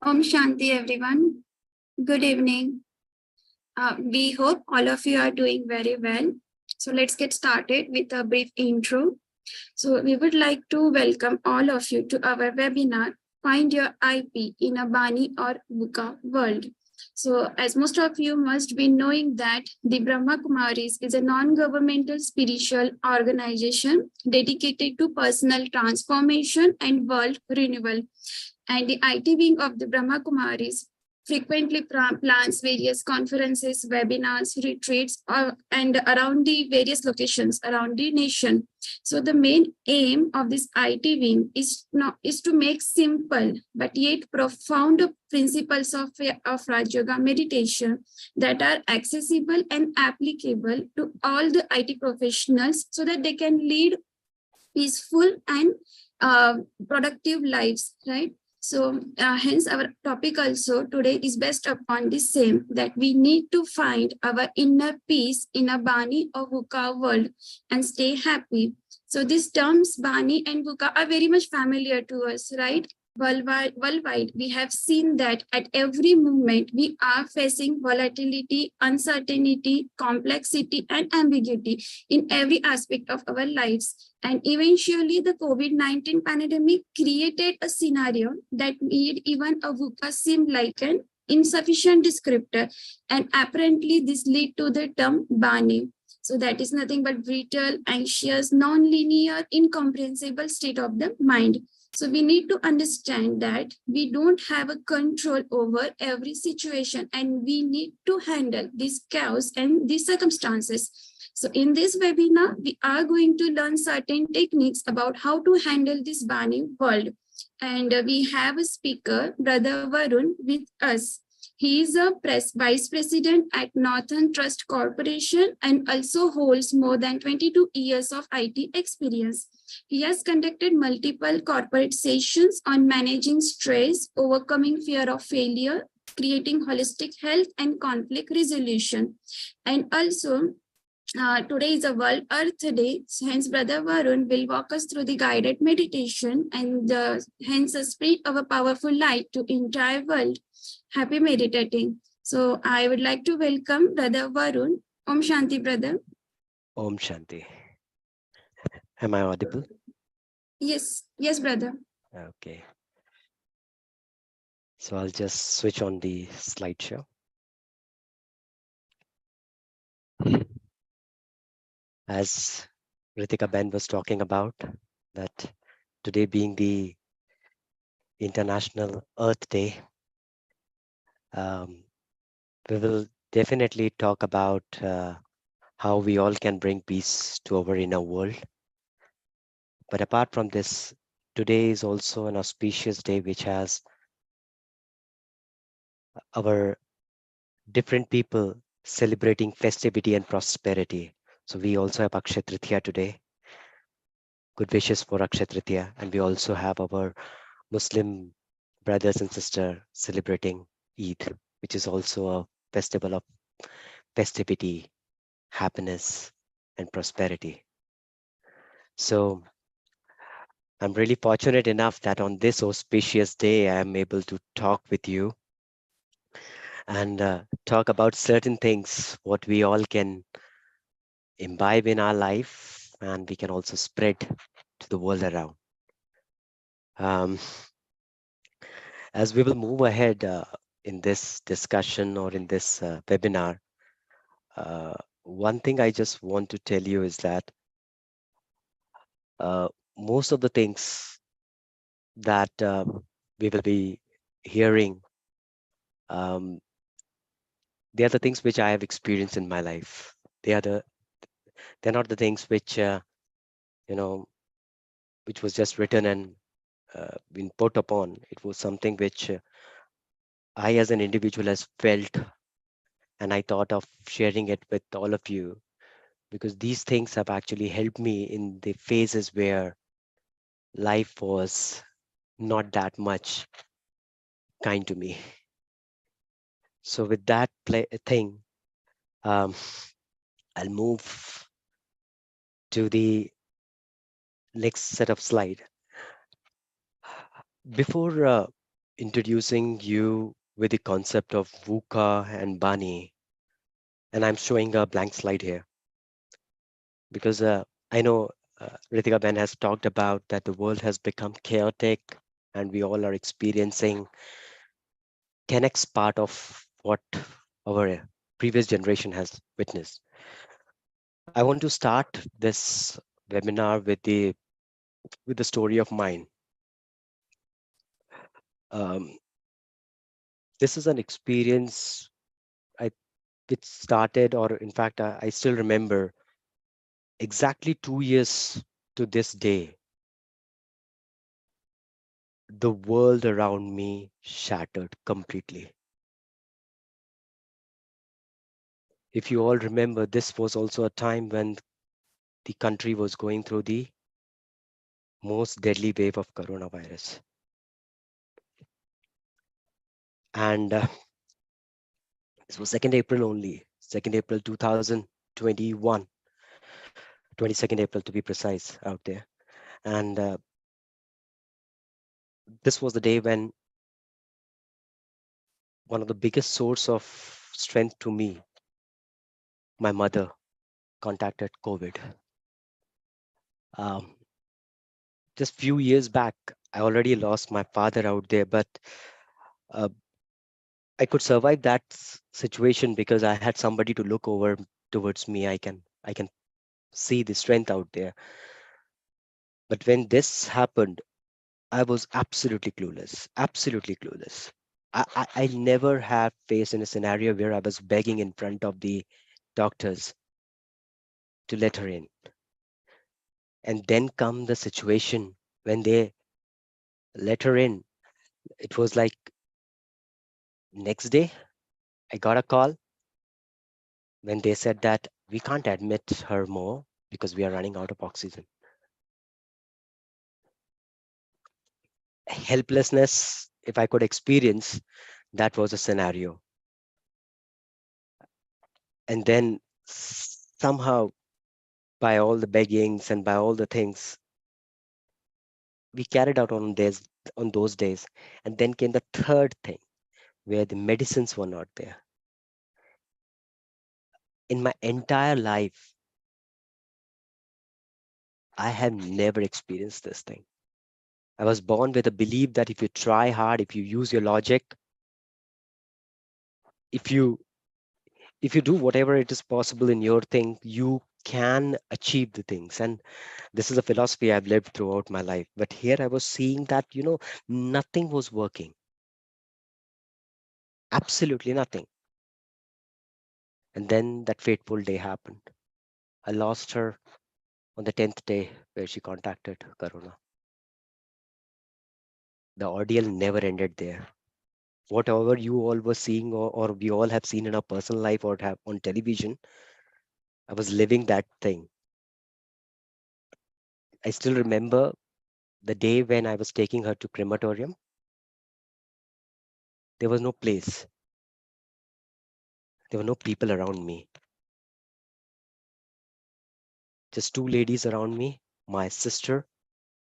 Om Shanti, everyone. Good evening. We hope all of you are doing very well. So let's get started with a brief intro. So we would like to welcome all of you to our webinar, Find Your IP in a BANI or VUCA world. So as most of you must be knowing that the Brahma Kumaris is a non-governmental spiritual organization dedicated to personal transformation and world renewal. And the IT wing of the Brahma Kumaris frequently plans various conferences, webinars, retreats, and around the various locations around the nation. So the main aim of this IT wing is to make simple but yet profound principles of Raj Yoga meditation that are accessible and applicable to all the IT professionals so that they can lead peaceful and productive lives, right? So hence our topic also today is based upon the same, that we need to find our inner peace in a Bani or VUCA world and stay happy. So these terms Bani and VUCA are very much familiar to us, right? Worldwide, we have seen that at every moment we are facing volatility, uncertainty, complexity, and ambiguity in every aspect of our lives. And eventually, the COVID-19 pandemic created a scenario that made even a VUCA seem like an insufficient descriptor. And apparently, this led to the term BANI. So that is nothing but brittle, anxious, non-linear, incomprehensible state of the mind. So we need to understand that we don't have a control over every situation and we need to handle this chaos and these circumstances. So in this webinar, we are going to learn certain techniques about how to handle this Bani world. And we have a speaker, Brother Varun, with us. He is a vice president at Northern Trust Corporation and also holds more than 22 years of IT experience. He has conducted multiple corporate sessions on managing stress, overcoming fear of failure, creating holistic health and conflict resolution. And also, today is a World Earth Day, hence Brother Varun will walk us through the guided meditation and hence spread our powerful light to entire world. Happy meditating. So I would like to welcome Brother Varun. Om Shanti, brother. Om Shanti. Am I audible? Yes, brother. Okay. So I'll just switch on the slideshow. As Ritika Ben was talking about, that today being the International Earth Day, we will definitely talk about how we all can bring peace to our inner world. But apart from this, today is also an auspicious day which has our different people celebrating festivity and prosperity. So we also have Akshay Tritiya today. Good wishes for Akshay Tritiya. And we also have our Muslim brothers and sisters celebrating Eid, which is also a festival of festivity, happiness, and prosperity. So I'm really fortunate enough that on this auspicious day, I am able to talk with you and talk about certain things, what we all can imbibe in our life, and we can also spread to the world around. As we will move ahead in this discussion or in this webinar, one thing I just want to tell you is that most of the things that we will be hearing, they are the things which I have experienced in my life. They're not the things which which was just written and been put upon. It was something which I as an individual has felt, and I thought of sharing it with all of you, because these things have actually helped me in the phases where life was not that much kind to me. So with that thing, I'll move to the next set of slide. Before introducing you with the concept of VUCA and BANI. And I'm showing a blank slide here because I know Ritika Ben has talked about that the world has become chaotic and we all are experiencing 10x part of what our previous generation has witnessed. I want to start this webinar with the story of mine. Um, this is an experience I it started, or in fact, I still remember exactly 2 years to this day. The world around me shattered completely. If you all remember, this was also a time when the country was going through the most deadly wave of coronavirus. And this was 2nd April only, 2nd April 2021, 22nd April to be precise out there. And this was the day when one of the biggest source of strength to me, my mother, contacted COVID. Um, just few years back, I already lost my father out there, but uh, I could survive that situation because I had somebody to look over towards me. I can see the strength out there. But when this happened, I was absolutely clueless, absolutely clueless. I never have faced in a scenario where I was begging in front of the doctors to let her in. And then come the situation when they let her in. It was like next day, I got a call when they said that we can't admit her more because we are running out of oxygen. Helplessness, if I could experience, that was a scenario. And then somehow, by all the beggings and by all the things, we carried out on those days. And then came the third thing where the medicines were not there. In my entire life, I have never experienced this thing. I was born with a belief that if you try hard, if you use your logic, if you if you do whatever it is possible in your thing, you can achieve the things. And this is a philosophy I've lived throughout my life. But here I was seeing that, nothing was working. Absolutely nothing. And then that fateful day happened. I lost her on the 10th day where she contacted Corona. The ordeal never ended there. Whatever you all were seeing, or we all have seen in our personal life or have on television, I was living that thing. I still remember the day when I was taking her to crematorium. There was no place. There were no people around me. Just two ladies around me, my sister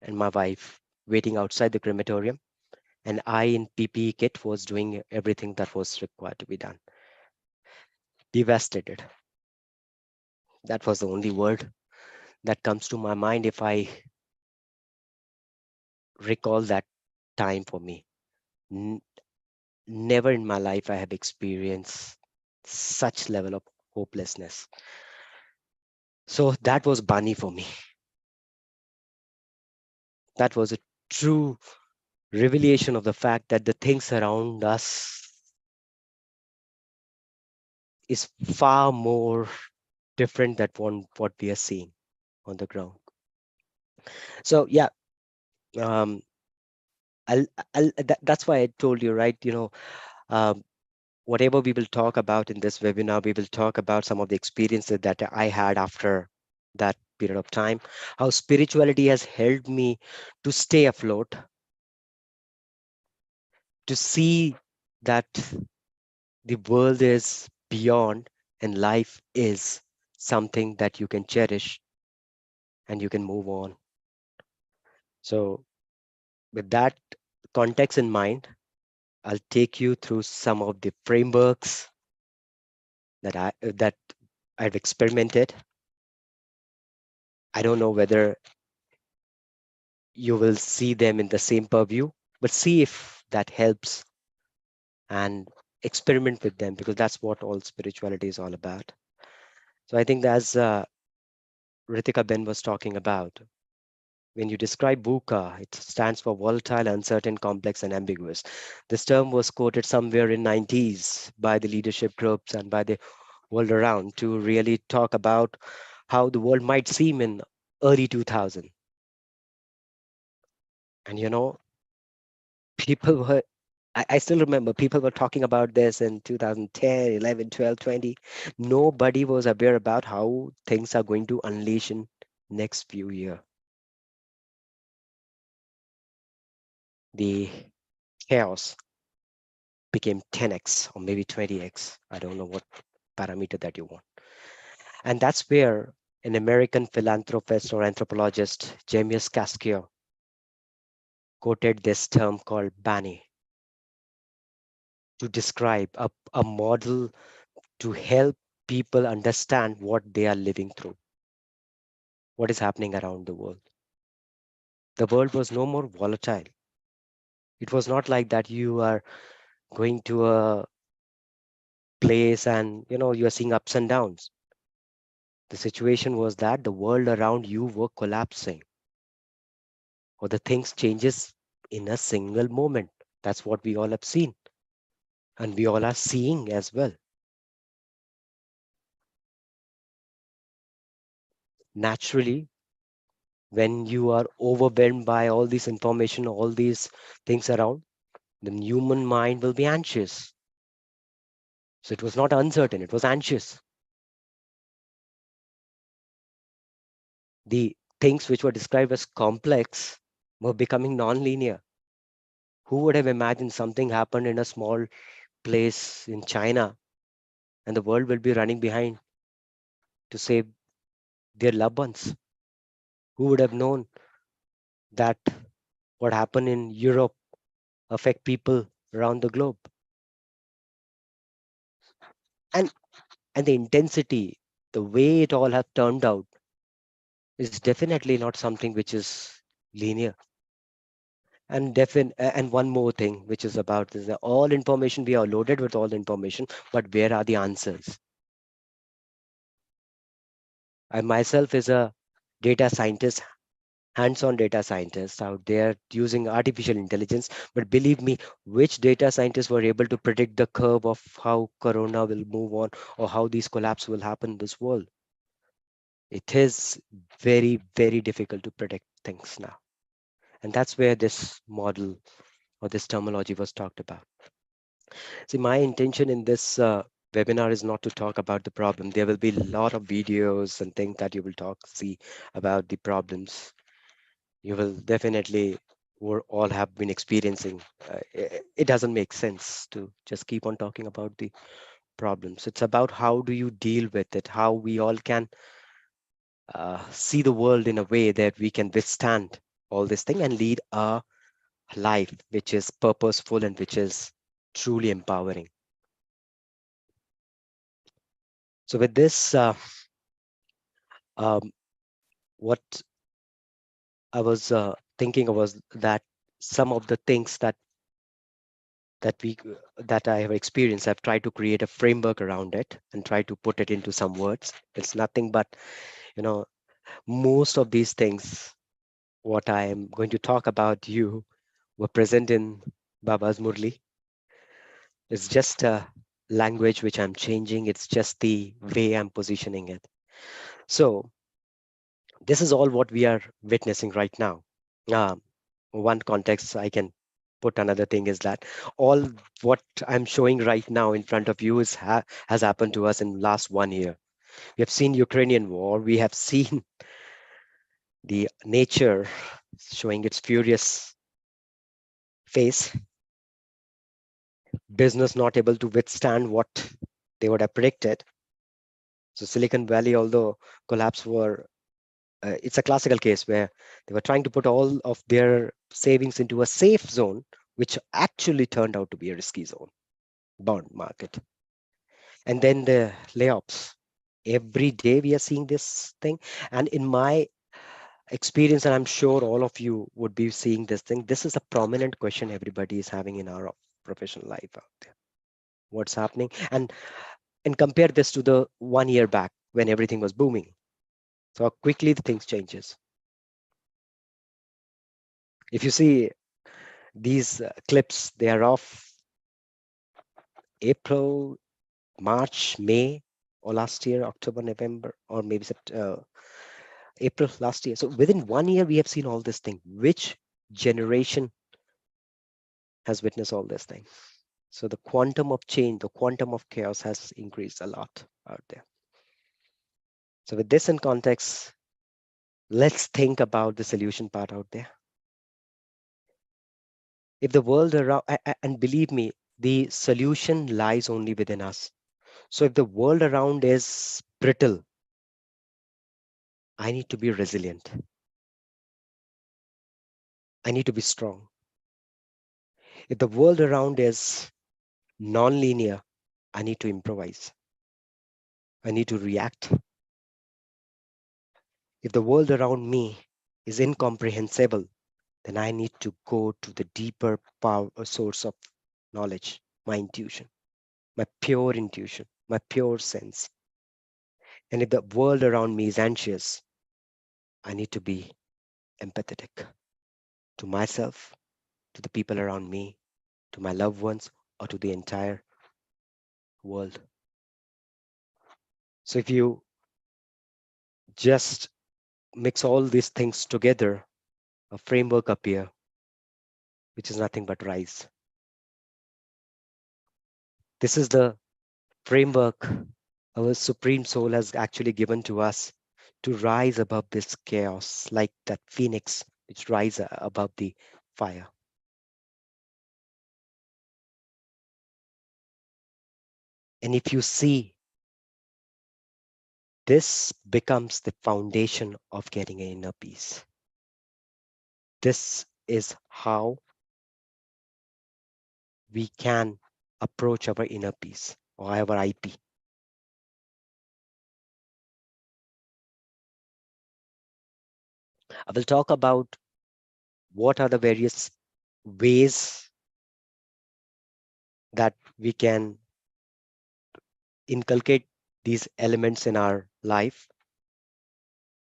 and my wife, waiting outside the crematorium. And I, in PPE kit, was doing everything that was required to be done. Devastated. That was the only word that comes to my mind if I recall that time for me. N- Never in my life I have experienced such level of hopelessness. So that was Bani for me. That was a true revelation of the fact that the things around us is far more different than what we are seeing on the ground. So yeah, um, that's why I told you, right? Um, whatever we will talk about in this webinar, we will talk about some of the experiences that I had after that period of time, how spirituality has helped me to stay afloat, to see that the world is beyond and life is something that you can cherish and you can move on. So with that context in mind, I'll take you through some of the frameworks that I've experimented. I don't know whether you will see them in the same purview, but see if that helps and experiment with them, because that's what all spirituality is all about. So I think as Ritika Ben was talking about, when you describe VUCA, it stands for volatile, uncertain, complex, and ambiguous. This term was quoted somewhere in 90s by the leadership groups and by the world around to really talk about how the world might seem in early 2000. And people were I still remember people were talking about this in 2010, 11, 12, 20. Nobody was aware about how things are going to unleash in next few years. The chaos became 10x or maybe 20x. I don't know what parameter that you want. And that's where an American philanthropist or anthropologist, James Cascio, quoted this term called BANI to describe a model to help people understand what they are living through, what is happening around the world. The world was no more volatile. It was not like that you are going to a place and you are seeing ups and downs. The situation was that the world around you were collapsing, or the things changes in a single moment. That's what we all have seen, and we all are seeing as well. Naturally, when you are overwhelmed by all this information, all these things around, the human mind will be anxious. So it was not uncertain, it was anxious. The things which were described as complex were becoming non-linear. Who would have imagined something happened in a small place in China and the world will be running behind to save their loved ones? Who would have known that what happened in Europe affect people around the globe? And and the intensity, the way it all have turned out is definitely not something which is linear. And one more thing which is about this, that all information, we are loaded with all the information, but where are the answers? I myself is a data scientist, hands-on data scientist out there using artificial intelligence. But believe me, which data scientists were able to predict the curve of how corona will move on or how these collapse will happen in this world? It is very, very difficult to predict things now. And that's where this model or this terminology was talked about. See, my intention in this webinar is not to talk about the problem. There will be a lot of videos and things that you will see about the problems. You will definitely all have been experiencing. It doesn't make sense to just keep on talking about the problems. It's about how do you deal with it, how we all can see the world in a way that we can withstand all this thing and lead a life which is purposeful and which is truly empowering. So with this, um, what I was thinking was that some of the things that we that I have experienced, I've tried to create a framework around it and try to put it into some words. It's nothing but, you know, most of these things, what I am going to talk about you were present in Baba's Murli. It's just a language which I'm changing. It's just the way I'm positioning it. So this is all what we are witnessing right now. Um, One context I can put another thing is that all what I'm showing right now in front of you has happened to us in last 1 year. We have seen Ukrainian war. We have seen the nature showing its furious face, business not able to withstand what they would have predicted. So Silicon Valley, although collapse were, it's a classical case where they were trying to put all of their savings into a safe zone, which actually turned out to be a risky zone, bond market. And then the layoffs. Every day we are seeing this thing. And in my experience, and I'm sure all of you would be seeing this thing, this is a prominent question everybody is having in our professional life out there. What's happening? And compare this to the 1 year back when everything was booming. So how quickly the things changes. If you see these clips, they are of April, March, May, or last year, October, November, or maybe April last year. So within 1 year, we have seen all this thing. Which generation has witnessed all this thing? So the quantum of change, the quantum of chaos has increased a lot out there. So with this in context, let's think about the solution part out there. If the world around, and believe me, the solution lies only within us. So if the world around is brittle, I need to be resilient. I need to be strong. If the world around is non-linear, I need to improvise. I need to react. If the world around me is incomprehensible, then I need to go to the deeper power source of knowledge, my intuition, my pure intuition, my pure sense. And if the world around me is anxious, I need to be empathetic to myself, to the people around me, to my loved ones, or to the entire world. So if you just mix all these things together, a framework appear, which is nothing but rise. This is the framework our supreme soul has actually given to us to rise above this chaos, like that phoenix which rises above the fire. And if you see, this becomes the foundation of getting an inner peace. This is how we can approach our inner peace or our IP. I will talk about what are the various ways that we can inculcate these elements in our life,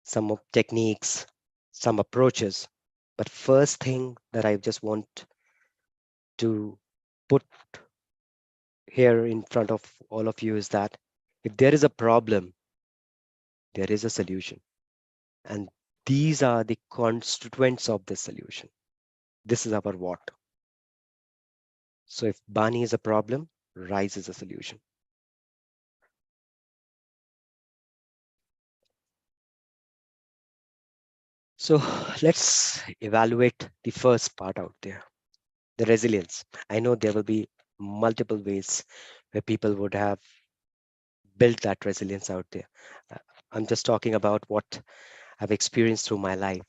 some of techniques, some approaches. But first thing that I just want to put here in front of all of you is that if there is a problem, there is a solution. And these are the constituents of the solution. This is our what. So if BANI is a problem, RISE is a solution. So let's evaluate the first part out there, the resilience. I know there will be multiple ways where people would have built that resilience out there. Uh, I'm just talking about what I've experienced through my life.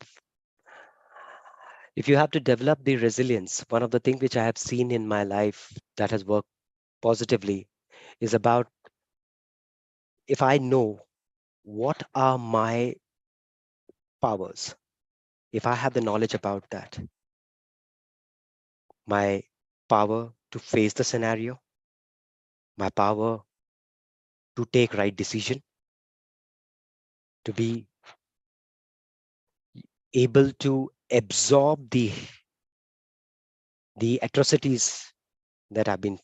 If you have to develop the resilience, one of the things which I have seen in my life that has worked positively is about if I know what are my powers, if I have the knowledge about that, my power to face the scenario, my power to take right decision, to be able to absorb the atrocities that have been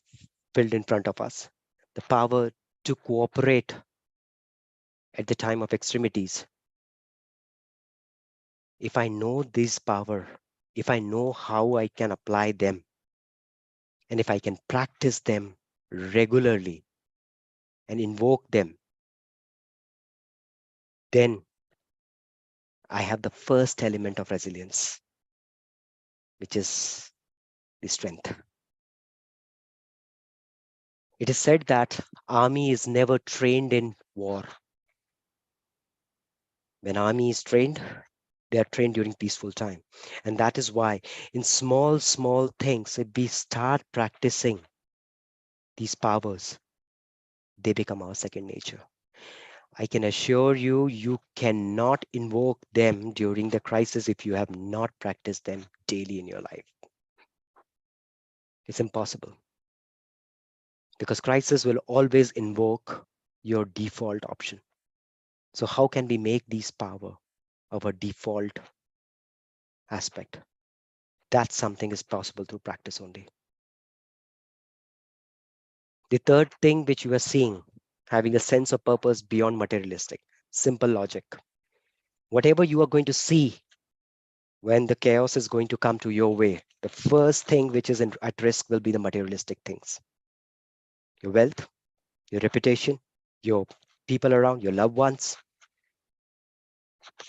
filled in front of us, the power to cooperate at the time of extremities. If I know this power, if I know how I can apply them, and if I can practice them regularly and invoke them, then I have the first element of resilience, which is the strength. It is said that army is never trained in war. When army is trained, They are trained during peaceful time. And that is why in small things, if we start practicing these powers, they become our second nature. I can assure you, you cannot invoke them during the crisis if you have not practiced them daily in your life. It's impossible because crisis will always invoke your default option. So how can we make these power our default aspect? That something is possible through practice only. The third thing which you are seeing, having a sense of purpose beyond materialistic, simple logic. Whatever you are going to see when the chaos is going to come to your way, the first thing which is at risk will be the materialistic things. Your wealth, your reputation, your people around, your loved ones,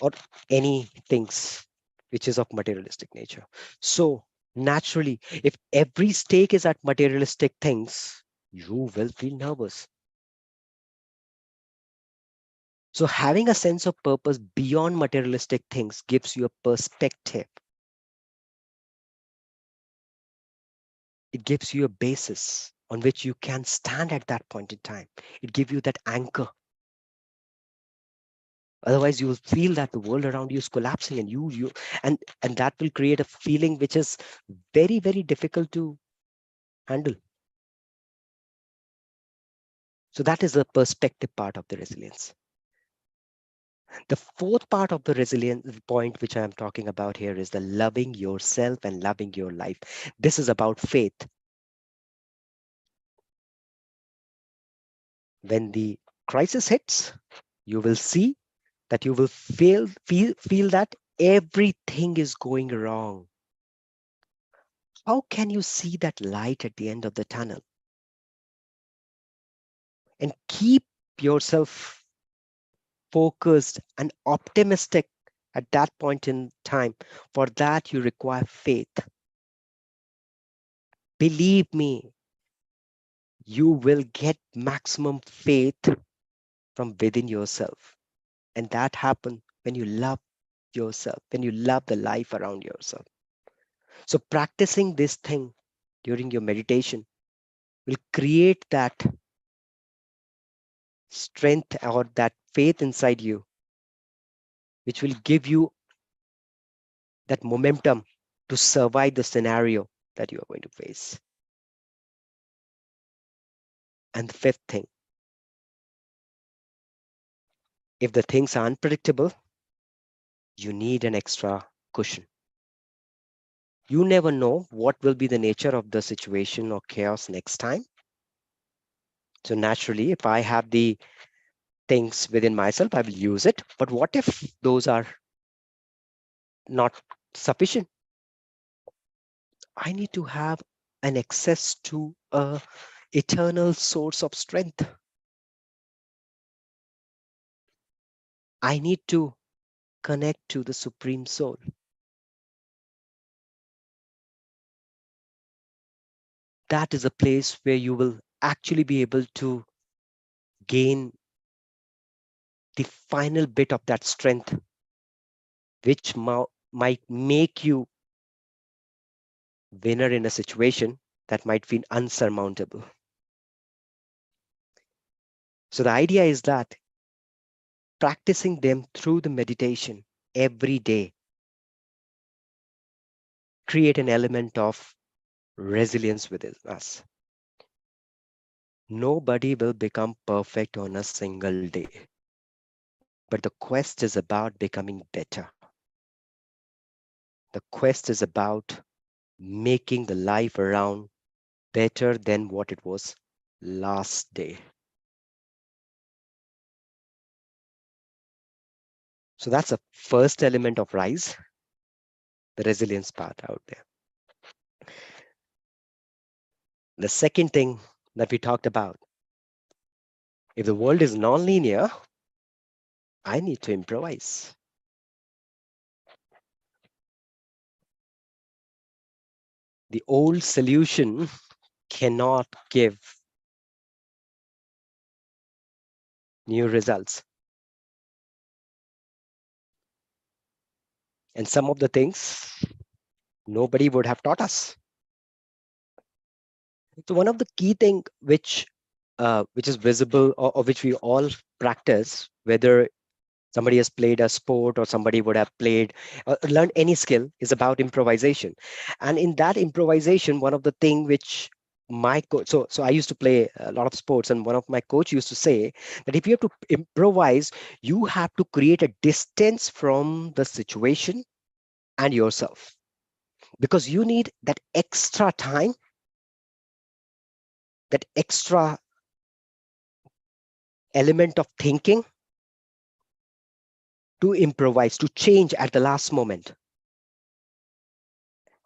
or any things which is of materialistic nature. So naturally, if every stake is at materialistic things, you will feel nervous. So having a sense of purpose beyond materialistic things gives you a perspective. It gives you a basis on which you can stand at that point in time. It gives you that anchor. Otherwise, you will feel that the world around you is collapsing, and and that will create a feeling which is very, very difficult to handle. So that is the perspective part of the resilience. The fourth part of the resilience point, which I am talking about here, is the loving yourself and loving your life. This is about faith. When the crisis hits, you will see that you will feel that everything is going wrong. How can you see that light at the end of the tunnel and keep yourself focused and optimistic at that point in time? For that, you require faith. Believe me, you will get maximum faith from within yourself. And that happens when you love yourself, when you love the life around yourself. So practicing this thing during your meditation will create that strength or that faith inside you, which will give you that momentum to survive the scenario that you are going to face. And the fifth thing, if the things are unpredictable, you need an extra cushion. You never know what will be the nature of the situation or chaos next time. So naturally, if I have the things within myself, I will use it. But what if those are not sufficient? I need to have an access to a eternal source of strength. I need to connect to the Supreme Soul. That is a place where you will actually be able to gain the final bit of that strength, which might make you winner in a situation that might feel unsurmountable. So the idea is that practicing them through the meditation every day create an element of resilience within us. Nobody will become perfect on a single day, but the quest is about becoming better. The quest is about making the life around better than what it was last day. So that's the first element of rise, the resilience part out there. The second thing that we talked about, if the world is non-linear, I need to improvise. The old solution cannot give new results. And some of the things nobody would have taught us. So one of the key thing which is visible, or which we all practice, whether somebody has played a sport or somebody would have played learned any skill, is about improvisation. And in that improvisation, one of the thing which my coach, so I used to play a lot of sports, and one of my coach used to say that if you have to improvise, you have to create a distance from the situation and yourself, because you need that extra time, that extra element of thinking to improvise, to change at the last moment.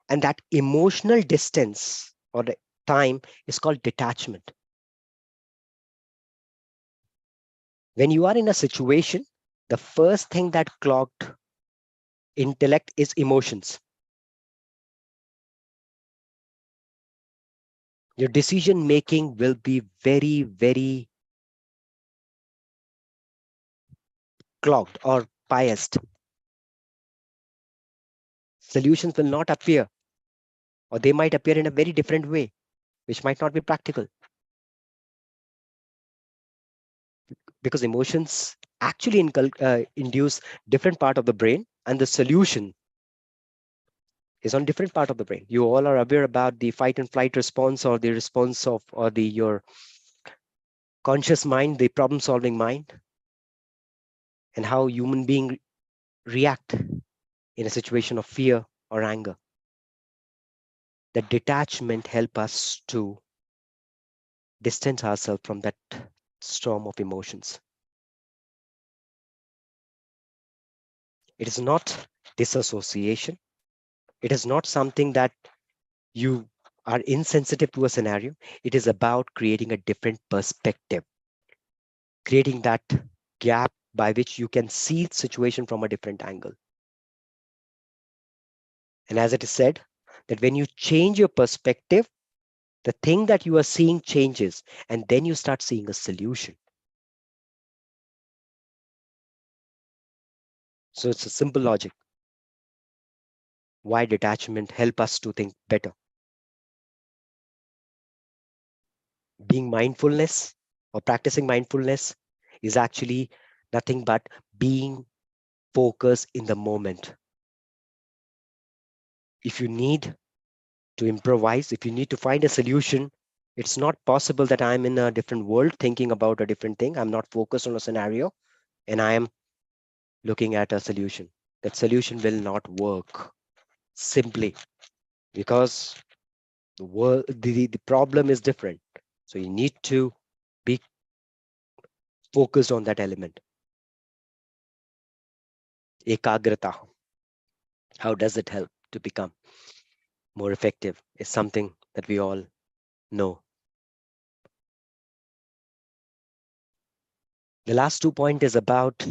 And that emotional distance or the time is called detachment. When you are in a situation, the first thing that clogged intellect is emotions. Your decision making will be very, very clogged or biased. Solutions will not appear, or they might appear in a very different way, which might not be practical, because emotions actually induce different part of the brain, and the solution is on different part of the brain. You all are aware about the fight and flight response, or the response of, or the your conscious mind, the problem solving mind, and how human being react in a situation of fear or anger. The detachment help us to distance ourselves from that storm of emotions. It is not disassociation. It is not something that you are insensitive to a scenario. It is about creating a different perspective, creating that gap by which you can see the situation from a different angle. And as it is said, that when you change your perspective, the thing that you are seeing changes, and then you start seeing a solution. So it's a simple logic. Why detachment help us to think better? Being mindfulness or practicing mindfulness is actually nothing but being focused in the moment. If you need to improvise, if you need to find a solution, it's not possible that I'm in a different world thinking about a different thing. I'm not focused on a scenario and I am looking at a solution. That solution will not work, simply because the problem is different. So you need to be focused on that element. Ekagrata. How does it help to become more effective is something that we all know. The last 2 point is about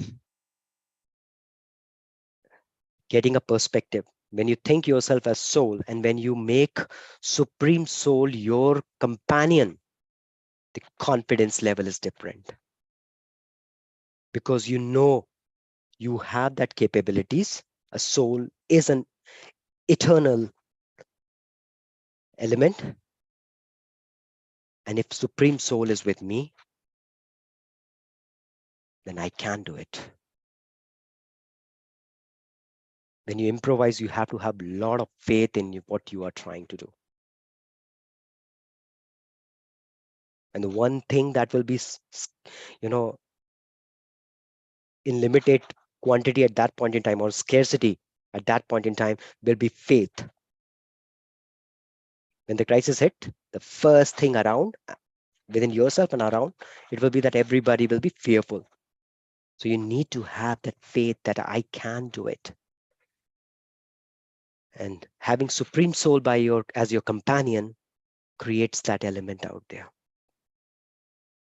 getting a perspective. When you think yourself as soul, and when you make supreme soul your companion, the confidence level is different, because you know you have that capabilities. A soul is an eternal element, and if supreme soul is with me, then I can do it. When you improvise, you have to have a lot of faith in what you are trying to do. And the one thing that will be you know in limited quantity at that point in time, or scarcity at that point in time, will be faith. When the crisis hit, the first thing around, within yourself and around, it will be that everybody will be fearful. So you need to have that faith that I can do it. And having supreme soul by your as your companion creates that element out there.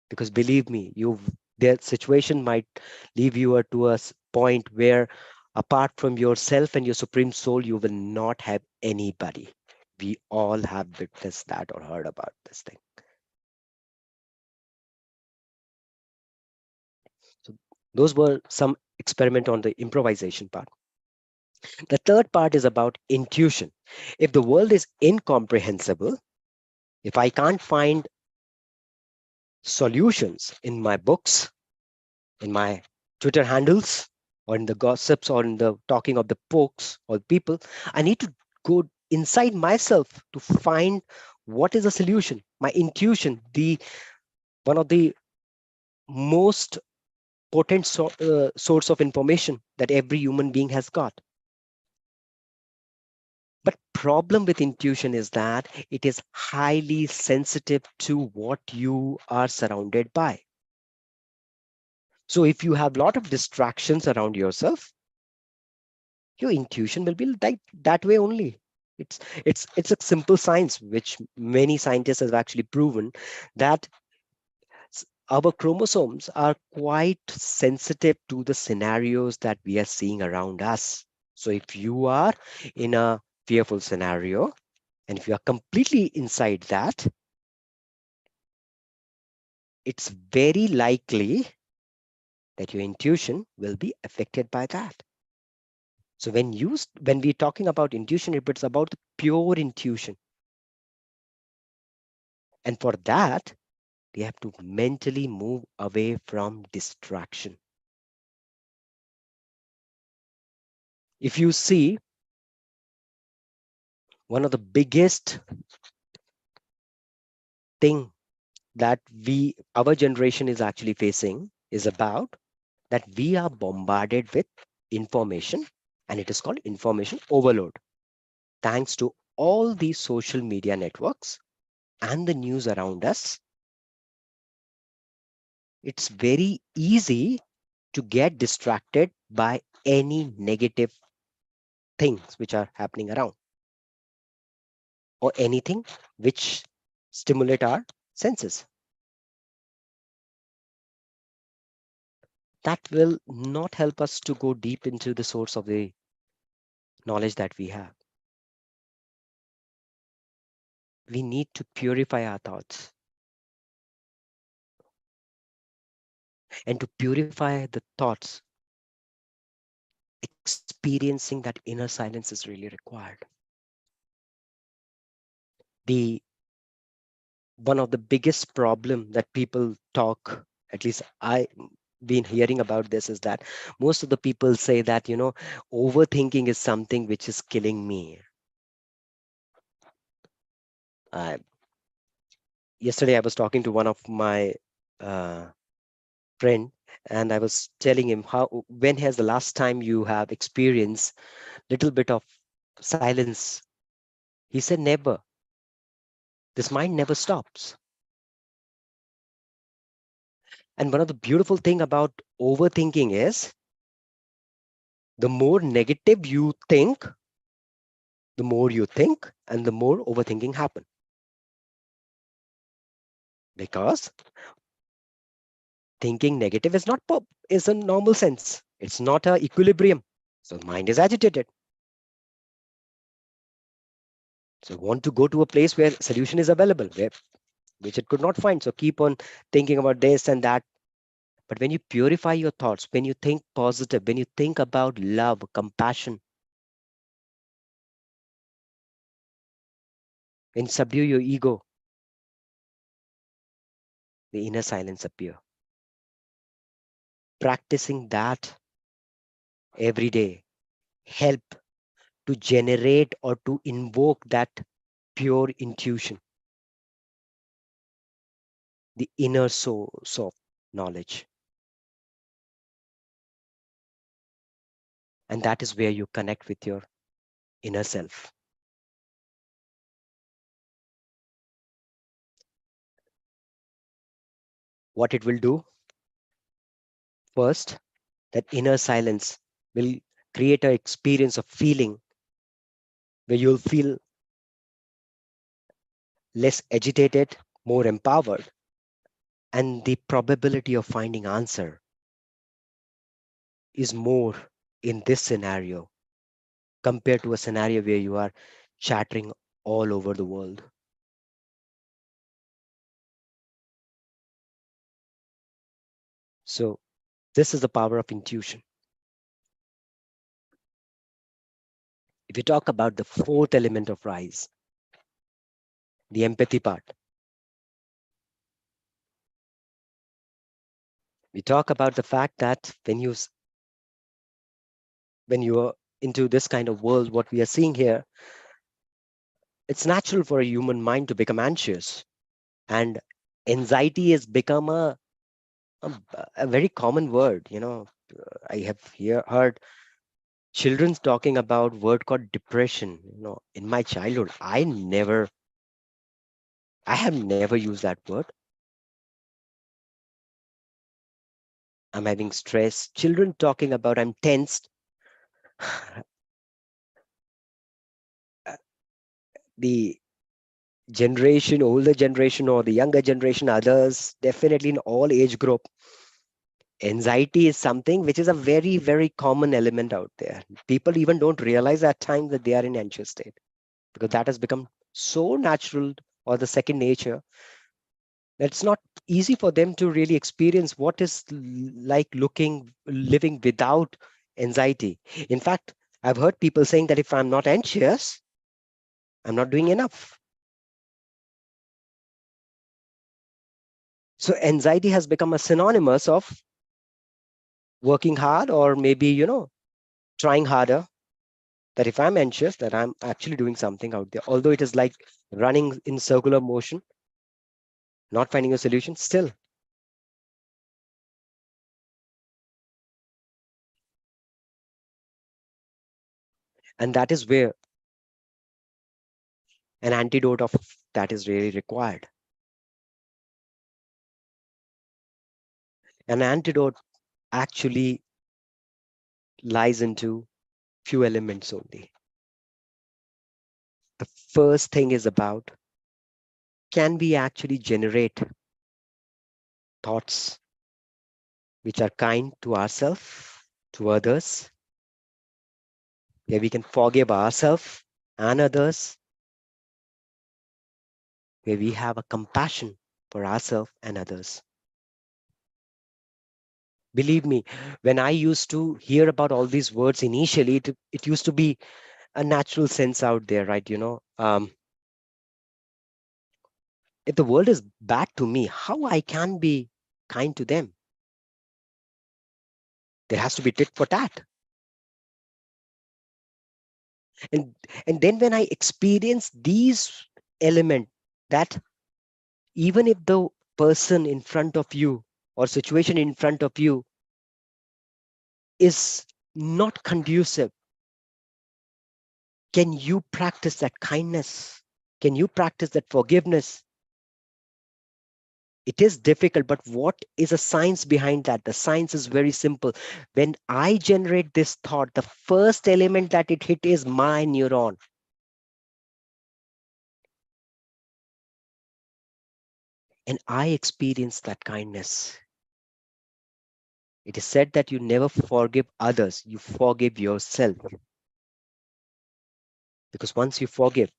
Because believe me, their situation might leave you to a point where apart from yourself and your supreme soul, you will not have anybody. We all have witnessed that or heard about this thing. So those were some experiment on the improvisation part. The third part is about intuition. If the world is incomprehensible, if I can't find solutions in my books, in my Twitter handles, or in the gossips, or in the talking of the folks or people, I need to go inside myself to find what is the solution. My intuition, the one of the most potent source of information that every human being has got. But problem with intuition is that it is highly sensitive to what you are surrounded by. So if you have a lot of distractions around yourself, your intuition will be like that way only. It's a simple science which many scientists have actually proven that our chromosomes are quite sensitive to the scenarios that we are seeing around us. So if you are in a fearful scenario, and if you are completely inside that, it's very likely that your intuition will be affected by that. So when we're talking about intuition, it's about the pure intuition. And for that, we have to mentally move away from distraction. If you see, one of the biggest thing that our generation is actually facing is about that we are bombarded with information, and it is called information overload. Thanks to all these social media networks and the news around us, it's very easy to get distracted by any negative things which are happening around, or anything which stimulate our senses. That will not help us to go deep into the source of the knowledge that we have. We need to purify our thoughts. And to purify the thoughts, experiencing that inner silence is really required. The one of the biggest problem that people talk, at least I been hearing about this, is that most of the people say that, overthinking is something which is killing me. uh, Yesterday I was talking to one of my uh, friend, and I was telling him, how when has the last time you have experienced little bit of silence? He said, never. This mind never stops. And one of the beautiful thing about overthinking is, the more negative you think, the more you think, and the more overthinking happen. Because thinking negative is not is a normal sense. It's not a equilibrium. So the mind is agitated. So want to go to a place where solution is available, which it could not find. So keep on thinking about this and that. But when you purify your thoughts, when you think positive, when you think about love, compassion, and subdue your ego, the inner silence appear. Practicing that every day help to generate or to invoke that pure intuition, the inner source of knowledge. And that is where you connect with your inner self. What it will do first, that inner silence will create an experience of feeling where you'll feel less agitated, more empowered, and the probability of finding answer is more in this scenario compared to a scenario where you are chattering all over the world. So this is the power of intuition. If you talk about the fourth element of rise, the empathy part, we talk about the fact that when you are into this kind of world, what we are seeing here, it's natural for a human mind to become anxious, and anxiety has become a, a very common word. I have heard children talking about word called depression. In my childhood, I have never used that word. I'm having stress. Children talking about I'm tensed. The older generation or the younger generation, others, definitely in all age group, anxiety is something which is a very, very common element out there. People even don't realize at times that they are in anxious state because that has become so natural or the second nature that it's not easy for them to really experience what is like living without anxiety. In fact, I've heard people saying that if I'm not anxious, I'm not doing enough. So anxiety has become a synonymous of working hard or maybe, trying harder. That if I'm anxious, that I'm actually doing something out there. Although it is like running in circular motion, not finding a solution, still. And that is where an antidote of that is really required. An antidote actually lies into few elements only. The first thing is about, can we actually generate thoughts which are kind to ourselves, to others, where we can forgive ourselves and others, where we have a compassion for ourselves and others. Believe me, when I used to hear about all these words initially, it used to be a natural sense out there, right? If the world is bad to me, how I can be kind to them? There has to be tit for tat. And and then when I experience these elements, that even if the person in front of you or situation in front of you is not conducive, can you practice that kindness? Can you practice that forgiveness? It is difficult, but what is a science behind that? The science is very simple. When I generate this thought, the first element that it hit is my neuron. And I experience that kindness. It is said that you never forgive others, you forgive yourself. Because once you forgive,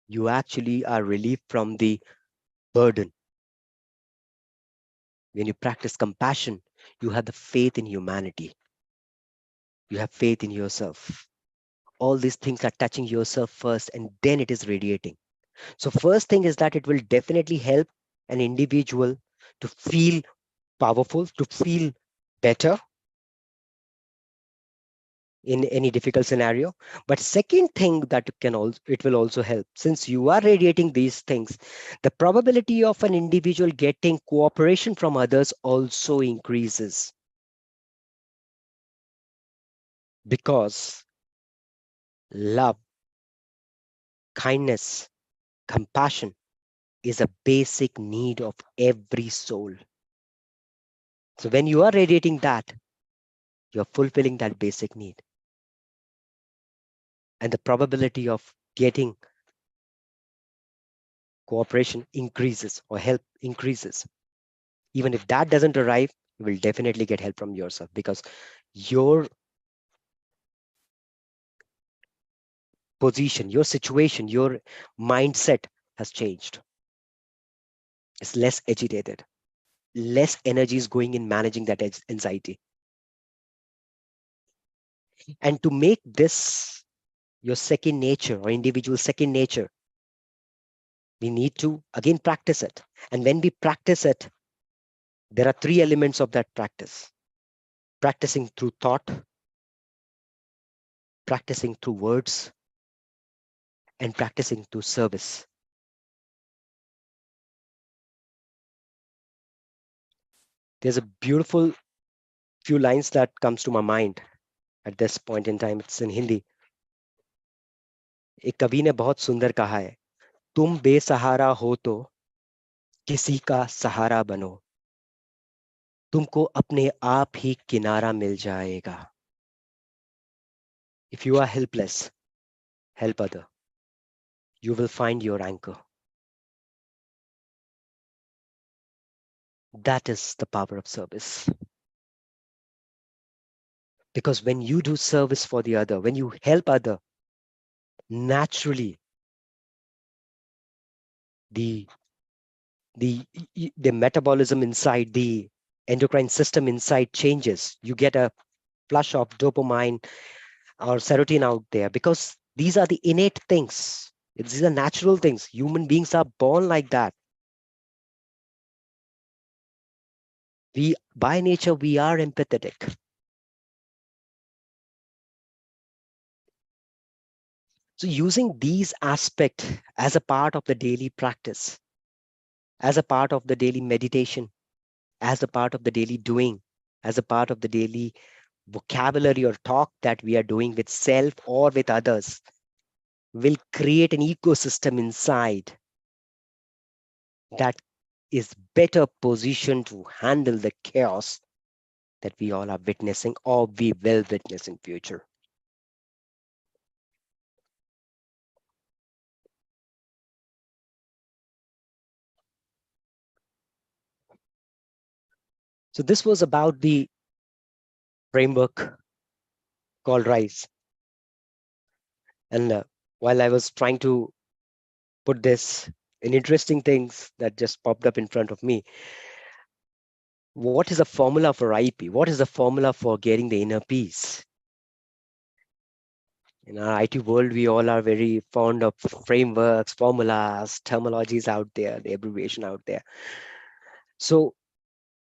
you actually are relieved from the burden. When you practice compassion, you have the faith in humanity. You have faith in yourself. All these things are touching yourself first, and then it is radiating. So first thing is that it will definitely help an individual to feel powerful, to feel better in any difficult scenario. But second thing that it will also help, since you are radiating these things, the probability of an individual getting cooperation from others also increases, because love, kindness, compassion is a basic need of every soul. So when you are radiating that, you're fulfilling that basic need. And the probability of getting cooperation increases or help increases. Even if that doesn't arrive, you will definitely get help from yourself, because your position, your situation, your mindset has changed. It's less agitated, less energy is going in managing that anxiety. And to make this your second nature or individual second nature, we need to again practice it. And when we practice it, there are three elements of that practice: practicing through thought, practicing through words, and practicing through service. There's a beautiful few lines that comes to my mind at this point in time. It's in Hindi. एक कवि ने बहुत सुंदर कहा है, तुम बेसहारा हो तो किसी का सहारा बनो, तुमको अपने आप ही किनारा मिल जाएगा. If you are helpless, help other. You will find your anchor. That is the power of service. Because when you do service for the other, when you help other, naturally the metabolism inside, the endocrine system inside changes. You get a flush of dopamine or serotonin out there, because these are the innate things. These are natural things. Human beings are born like that. We, by nature, we are empathetic. So using these aspects as a part of the daily practice, as a part of the daily meditation, as a part of the daily doing, as a part of the daily vocabulary or talk that we are doing with self or with others, will create an ecosystem inside that is better positioned to handle the chaos that we all are witnessing or we will witness in future. So this was about the framework called RISE. And while I was trying to put this in, interesting things that just popped up in front of me. What is a formula for IP? What is the formula for getting the inner peace? In our IT world, we all are very fond of frameworks, formulas, terminologies out there, the abbreviation out there. So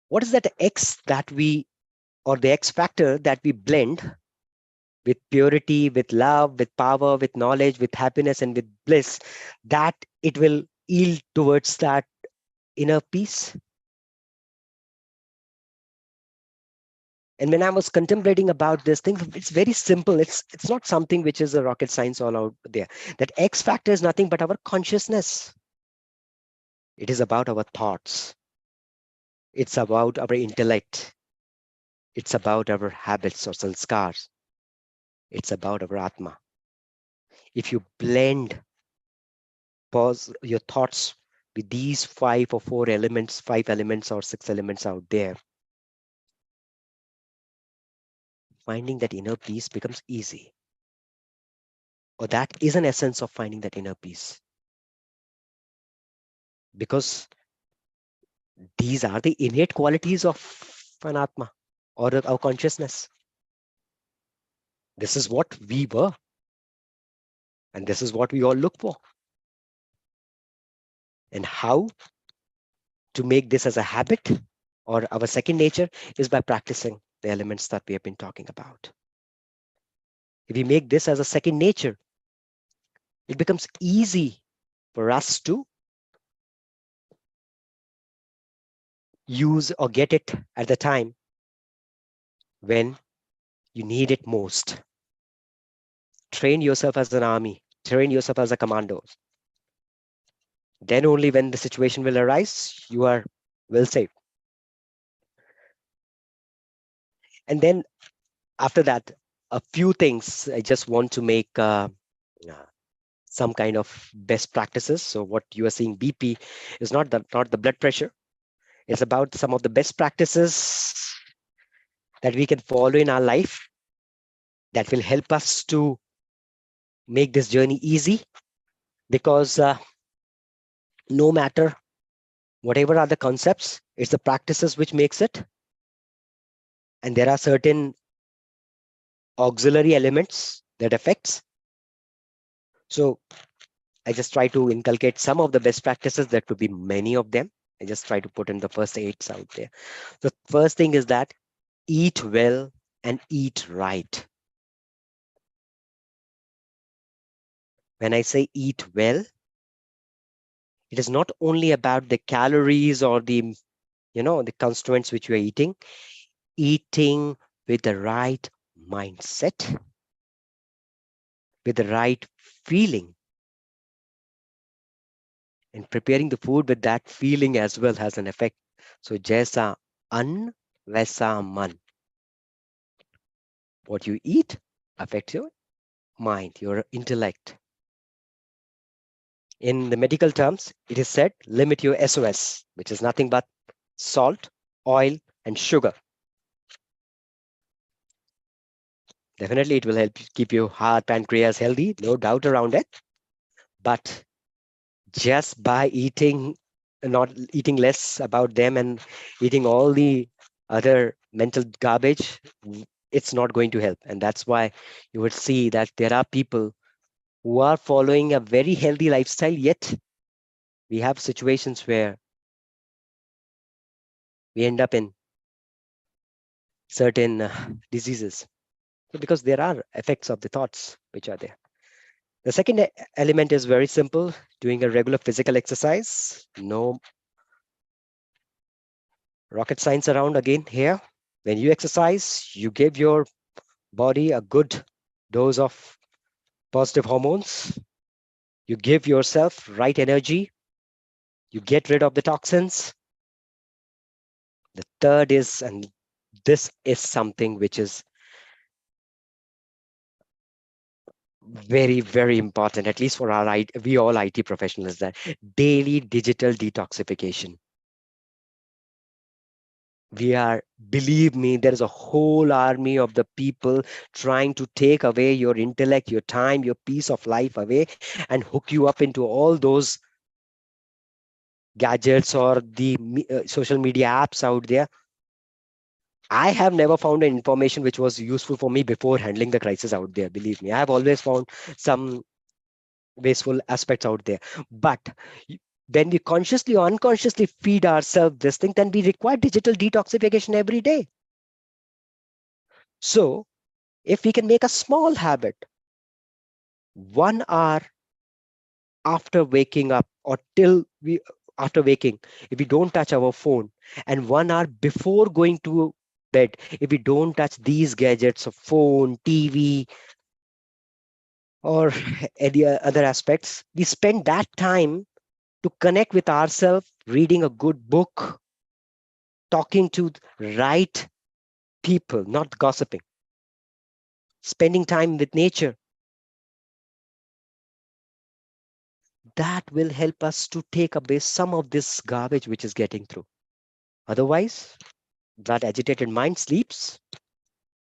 what is that X that we, or the X factor that we blend with purity, with love, with power, with knowledge, with happiness, and with bliss, that it will yield towards that inner peace? And when I was contemplating about this thing, it's very simple. It's not something which is a rocket science all out there. That X factor is nothing but our consciousness. It is about our thoughts. It's about our intellect. It's about our habits or sanskars. It's about our atma. If you blend, pause your thoughts with these five elements or six elements out there, finding that inner peace becomes easy. Or that is an essence of finding that inner peace. Because these are the innate qualities of an atma or our consciousness. This is what we were. And this is what we all look for. And how to make this as a habit or our second nature is by practicing the elements that we have been talking about. If we make this as a second nature, it becomes easy for us to use or get it at the time when you need it most. Train yourself as an army, train yourself as a commando. Then only when the situation will arise, you are well safe. And then after that, a few things I just want to make some kind of best practices. So what you are seeing BP is not the blood pressure. It's about some of the best practices that we can follow in our life that will help us to make this journey easy. Because no matter whatever are the concepts, it's the practices which makes it. And there are certain auxiliary elements that affects. So I just try to inculcate some of the best practices. That could be many of them. I just try to put in the first 8 out there. The first thing is that eat well and eat right. When I say eat well, it is not only about the calories or the constituents which you are eating with the right mindset, with the right feeling, and preparing the food with that feeling as well has an effect. So jaisa an vaisa man. What you eat affects your mind, your intellect. In the medical terms, it is said limit your SOS, which is nothing but salt, oil, and sugar. Definitely, it will help keep your heart, pancreas healthy, no doubt around it. But just by not eating less about them and eating all the other mental garbage, it's not going to help. And that's why you would see that there are people who are following a very healthy lifestyle, yet we have situations where we end up in certain diseases. So because there are effects of the thoughts which are there. The second element is very simple, doing a regular physical exercise. No rocket science around again here. When you exercise, you give your body a good dose of positive hormones. You give yourself right energy. You get rid of the toxins. The third is, and this is something which is very, very important, at least for we all IT professionals, that daily digital detoxification. Believe me, there is a whole army of the people trying to take away your intellect, your time, your peace of life away and hook you up into all those gadgets or the social media apps out there. I have never found an information which was useful for me before handling the crisis out there. Believe me, I have always found some wasteful aspects out there. But when we consciously or unconsciously feed ourselves this thing, then we require digital detoxification every day. So if we can make a small habit, 1 hour after waking up or till we after waking, if we don't touch our phone, and 1 hour before going to bed, if we don't touch these gadgets of phone, TV, or any other aspects, we spend that time to connect with ourselves, reading a good book, talking to right people, not gossiping, spending time with nature. That will help us to take away some of this garbage which is getting through. Otherwise, that agitated mind sleeps.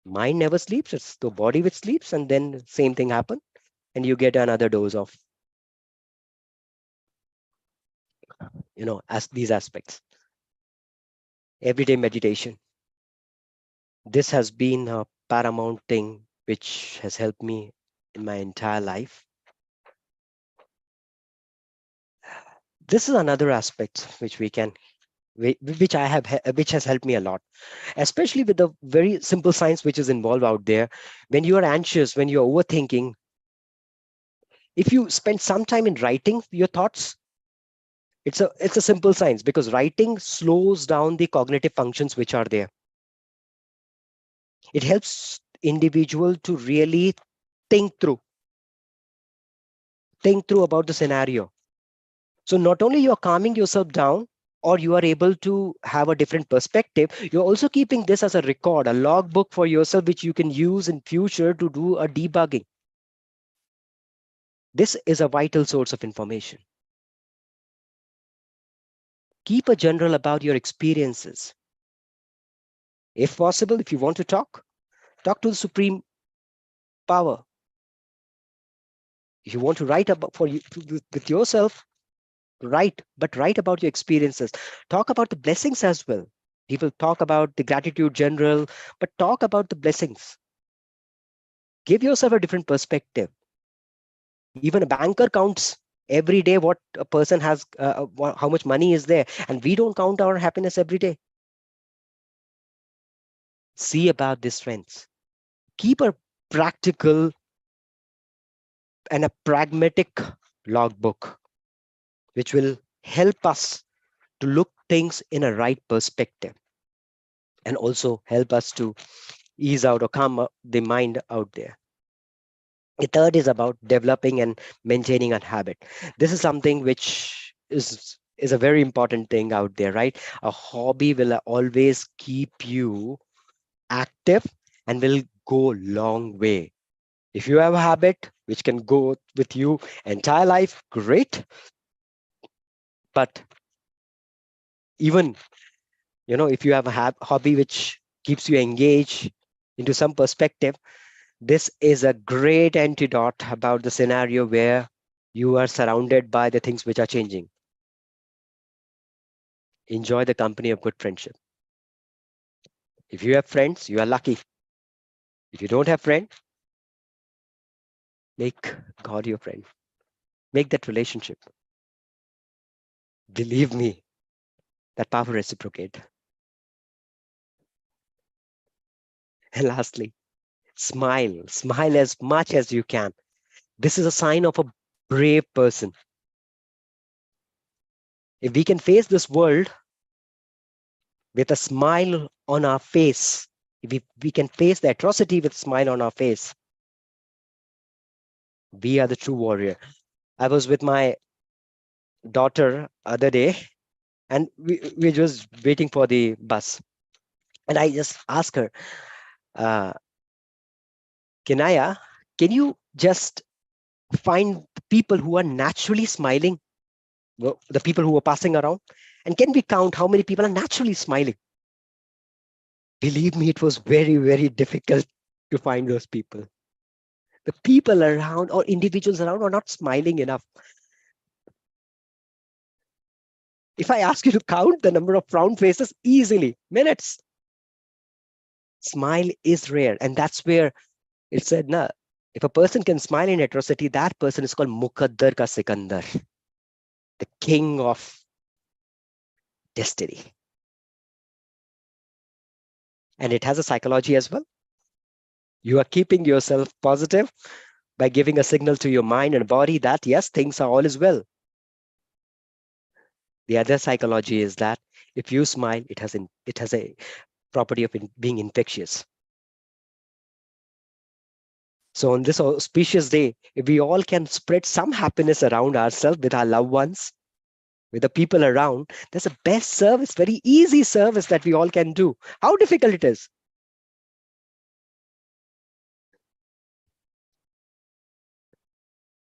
Mind never sleeps. It's the body which sleeps, and then same thing happen, and you get another dose of as these aspects. Everyday meditation. This has been a paramount thing which has helped me in my entire life. This is another aspect which which which has helped me a lot, especially with the very simple science which is involved out there. When you are anxious, when you're overthinking, if you spend some time in writing your thoughts, it's a simple science, because writing slows down the cognitive functions which are there. It helps individual to really think through about the scenario. So not only you're calming yourself down, or you are able to have a different perspective, you're also keeping this as a record, a logbook for yourself, which you can use in future to do a debugging. This is a vital source of information. Keep a journal about your experiences. If possible, if you want to talk to the supreme power. If you want to write about with yourself, but write about your experiences. Talk about the blessings as well. People talk about the gratitude general, but talk about the blessings. Give yourself a different perspective. Even a banker counts every day what a person has, how much money is there, and we don't count our happiness every day. See about these strengths. Keep a practical and a pragmatic logbook, which will help us to look things in a right perspective and also help us to ease out or calm the mind out there. The third is about developing and maintaining a habit. This is something which is a very important thing out there, right? A hobby will always keep you active and will go long way. If you have a habit which can go with you entire life, great. But even, if you have a hobby which keeps you engaged into some perspective, this is a great antidote about the scenario where you are surrounded by the things which are changing. Enjoy the company of good friendship. If you have friends, you are lucky. If you don't have friends, make God your friend. Make that relationship. Believe me, that power reciprocate. And lastly, smile. Smile as much as you can. This is a sign of a brave person. If we can face this world with a smile on our face, if we can face the atrocity with a smile on our face, we are the true warrior. I was with my daughter other day, and we were just waiting for the bus. And I just asked her, uh, Kenaya, can you just find people who are naturally smiling, the people who are passing around? And can we count how many people are naturally smiling? Believe me, it was very, very difficult to find those people. The people around or individuals around are not smiling enough. If I ask you to count the number of frown faces, easily, minutes. Smile is rare. And that's where it said, nah, if a person can smile in atrocity, that person is called Mukaddar ka Sikandar, the king of destiny. And it has a psychology as well. You are keeping yourself positive by giving a signal to your mind and body that, yes, things are all is well. The other psychology is that if you smile, it has a property of being infectious. So on this auspicious day, if we all can spread some happiness around ourselves with our loved ones, with the people around, there's a best service, very easy service that we all can do. How difficult it is.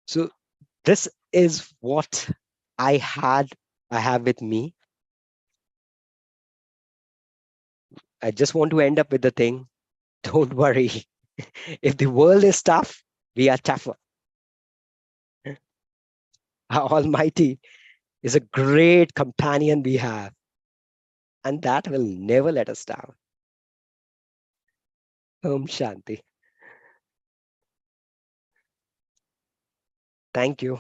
So this is what I have with me. I just want to end up with the thing. Don't worry. If the world is tough, we are tougher. Our Almighty is a great companion we have, and that will never let us down. Om Shanti. Thank you.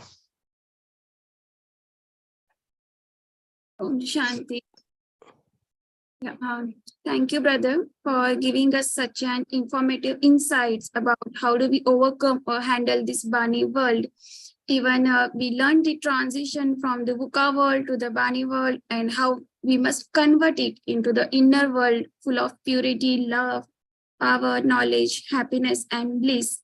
Om Shanti. Yeah, thank you, brother, for giving us such an informative insights about how do we overcome or handle this BANI world. Even we learned the transition from the VUCA world to the BANI world and how we must convert it into the inner world full of purity, love, power, knowledge, happiness, and bliss.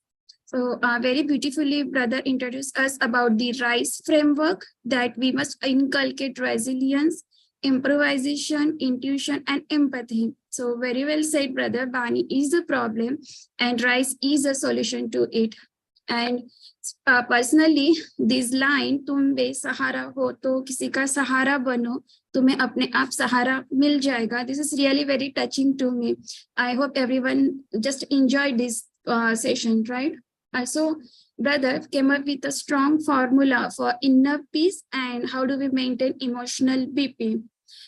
So very beautifully, brother introduced us about the RISE framework that we must inculcate resilience, improvisation, intuition, and empathy. So very well said, brother. BANI is the problem and RISE is a solution to it. And personally, this line, तुम बेसहारा हो तो किसी का सहारा बनो, तुम्हें अपने आप सहारा मिल जाएगा. This is really very touching to me. I hope everyone just enjoyed this session, right? Also, brother came up with a strong formula for inner peace and how do we maintain emotional BP.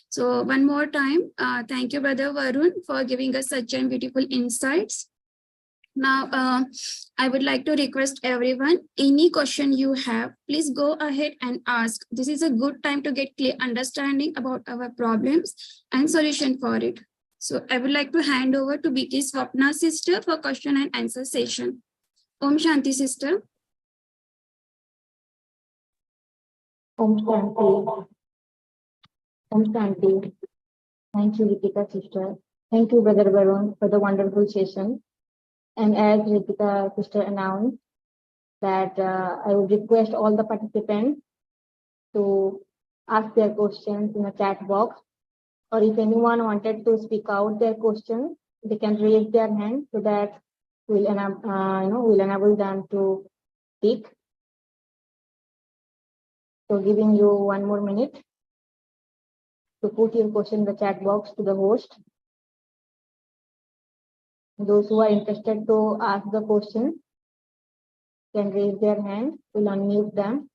So one more time, thank you, brother Varun, for giving us such beautiful insights. Now, I would like to request everyone, any question you have, please go ahead and ask. This is a good time to get clear understanding about our problems and solution for it. So I would like to hand over to BK Swapna sister for question and answer session. Om Shanti sister. Om Shanti. Om Shanti. Thank you, Ritika sister. Thank you, Brother Varun, for the wonderful session. And as Ritika sister announced, that I would request all the participants to ask their questions in the chat box, or if anyone wanted to speak out their questions, they can raise their hand so that we'll enable them to speak. So giving you 1 more minute to put your question in the chat box to the host. Those who are interested to ask the question can raise their hand. We'll unmute them.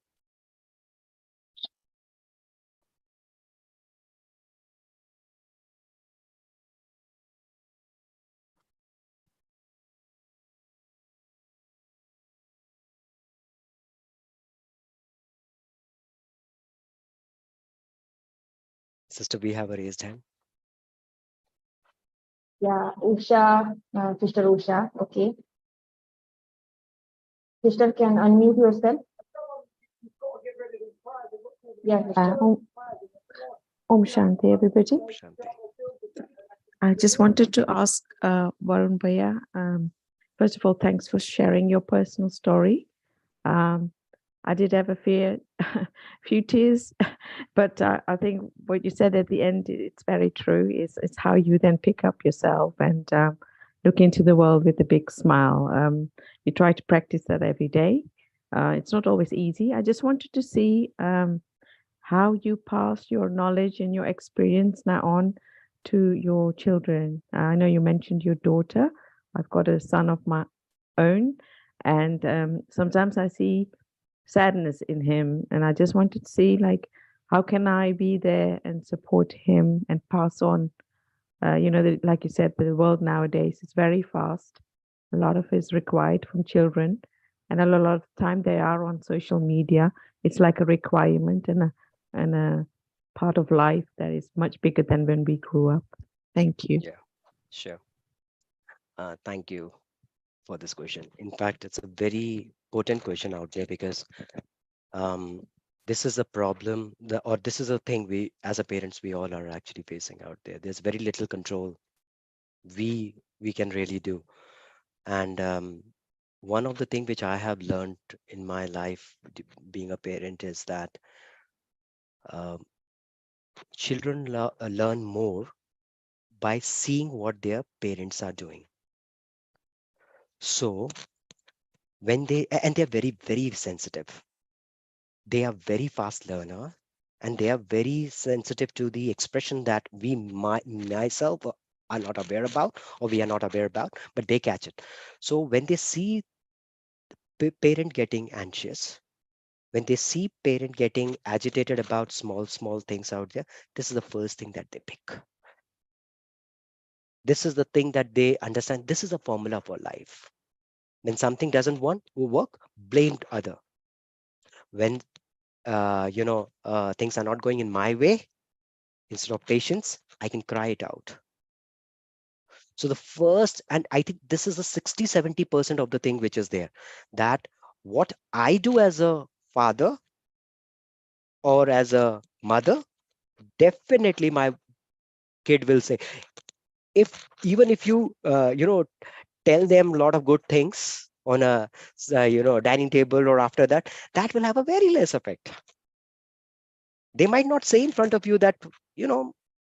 Sister, we have a raised hand. Yeah, Usha, Sister Usha. Okay. Sister, can unmute yourself. Yeah, sister. Om Shanti, everybody. Shanti. I just wanted to ask Varun Bhaiya, first of all, thanks for sharing your personal story. I did have a few tears, but I think what you said at the end, it's very true. It's how you then pick up yourself and look into the world with a big smile. You try to practice that every day. It's not always easy. I just wanted to see how you pass your knowledge and your experience now on to your children. I know you mentioned your daughter. I've got a son of my own, and sometimes I see sadness in him, and I just wanted to see, like, how can I be there and support him and pass on, like you said, the world nowadays is very fast. A lot of it is required from children, and a lot of time they are on social media. It's like a requirement and a part of life that is much bigger than when we grew up. Thank you. Yeah, sure. Thank you for this question. In fact, it's a very potent question out there because this is a problem, or this is a thing we, as a parents, we all are actually facing out there. There's very little control we can really do. And one of the things which I have learned in my life being a parent is that children learn more by seeing what their parents are doing. So when they're very, very sensitive, they are very fast learner, and they are very sensitive to the expression that we myself are not aware about, or we are not aware about, but they catch it. So when they see parent getting anxious, when they see parent getting agitated about small things out there, this is the first thing that they pick. This is the thing that they understand. This is a formula for life. When something doesn't work, blame other. When things are not going in my way, instead of patience, I can cry it out. So the first, and I think this is the 60-70% of the thing which is there, that what I do as a father or as a mother, definitely my kid will say, even if you tell them a lot of good things on a dining table, or after that, that will have a very less effect. They might not say in front of you that,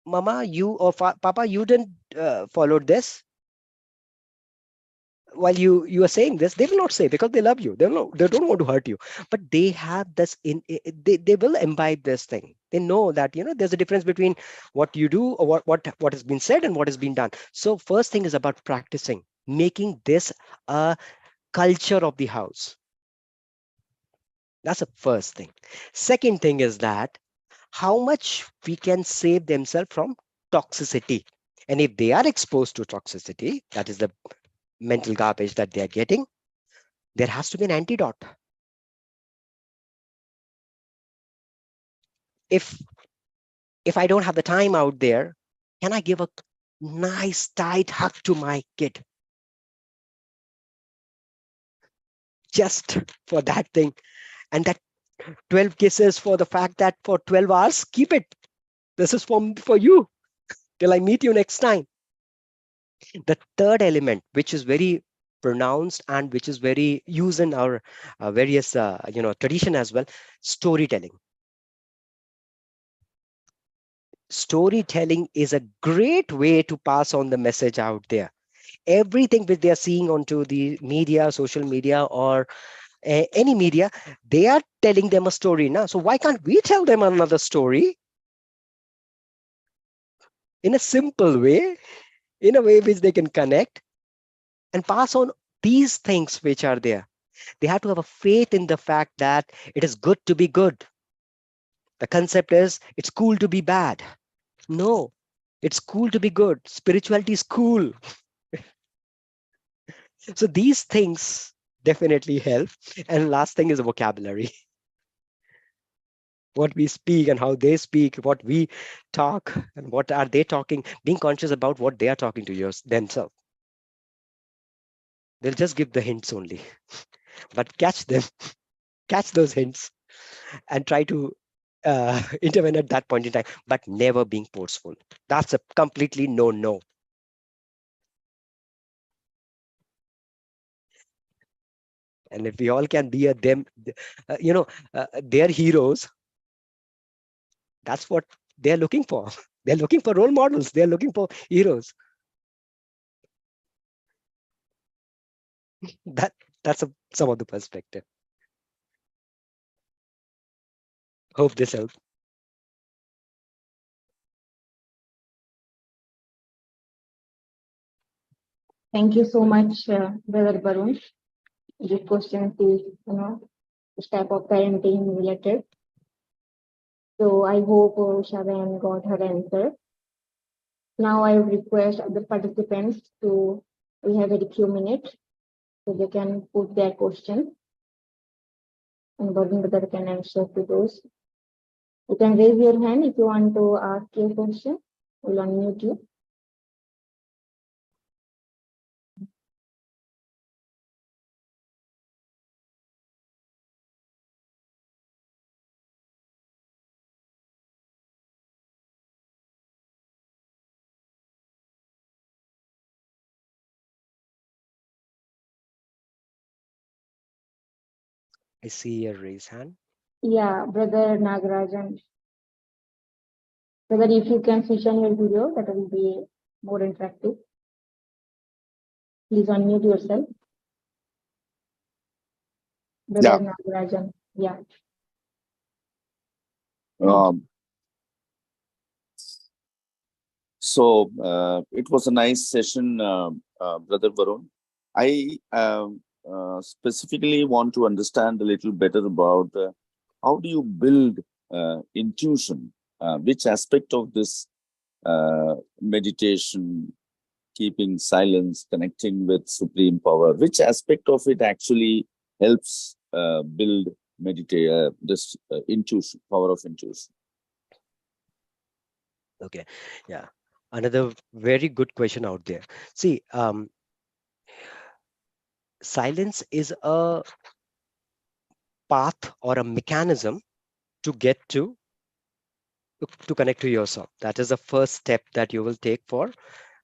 mama, you or papa, you didn't follow this. While you are saying this, they will not say, because they love you. They don't want to hurt you, but they have this they will imbibe this thing. They know that there's a difference between what you do, or what has been said and what has been done. So first thing is about practicing, making this a culture of the house. That's the first thing. Second thing is that how much we can save themselves from toxicity. And if they are exposed to toxicity, that is the mental garbage that they are getting, there has to be an antidote. If I don't have the time out there, can I give a nice tight hug to my kid? Just for that thing. And that 12 kisses for the fact that for 12 hours, keep it. This is for you till I meet you next time. The third element, which is very pronounced and which is very used in our various tradition as well, storytelling. Storytelling is a great way to pass on the message out there. Everything which they are seeing onto the media, social media, or any media, they are telling them a story now. So why can't we tell them another story in a simple way, in a way which they can connect and pass on these things which are there? They have to have a faith in the fact that it is good to be good. The concept is it's cool to be bad. No, it's cool to be good. Spirituality is cool. So these things definitely help. And last thing is vocabulary. What we speak and how they speak, what we talk and what are they talking, being conscious about what they are talking to themselves. They'll just give the hints only, but catch them, catch those hints and try to intervene at that point in time, but never being forceful. That's a completely no. And if we all can be their heroes, that's what they're looking for. They're looking for role models. They're looking for heroes. That's some of the perspective. Hope this helps. Thank you so much, Brother Varun. This question is, this type of parenting related. So I hope Sharon got her answer. Now I would request other participants to, we have very few minutes, so they can put their question. And Varun brother can answer to those. You can raise your hand if you want to ask your question. We'll unmute you. I see a raise hand. Yeah, Brother Nagarajan. Brother, if you can switch on your video, that will be more interactive. Please unmute yourself. Brother Nagarajan. Yeah. It was a nice session, Brother Varun. I specifically want to understand a little better about how do you build intuition? Which aspect of this meditation, keeping silence, connecting with supreme power, which aspect of it actually helps build this intuition, power of intuition? Okay, yeah. Another very good question out there. See, silence is a path or a mechanism to get to connect to yourself. That is the first step that you will take for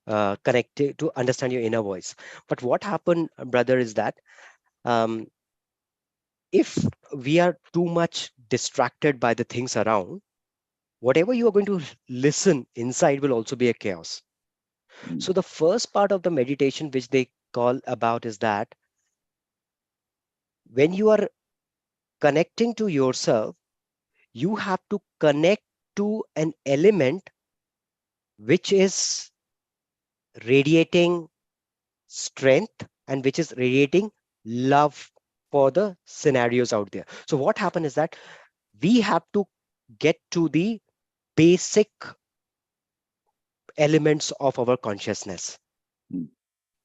connecting to understand your inner voice. But what happened, brother, is that if we are too much distracted by the things around, whatever you are going to listen inside will also be a chaos. So the first part of the meditation, which they call about, is that when you are connecting to yourself, you have to connect to an element which is radiating strength and which is radiating love for the scenarios out there. So what happened is that we have to get to the basic elements of our consciousness.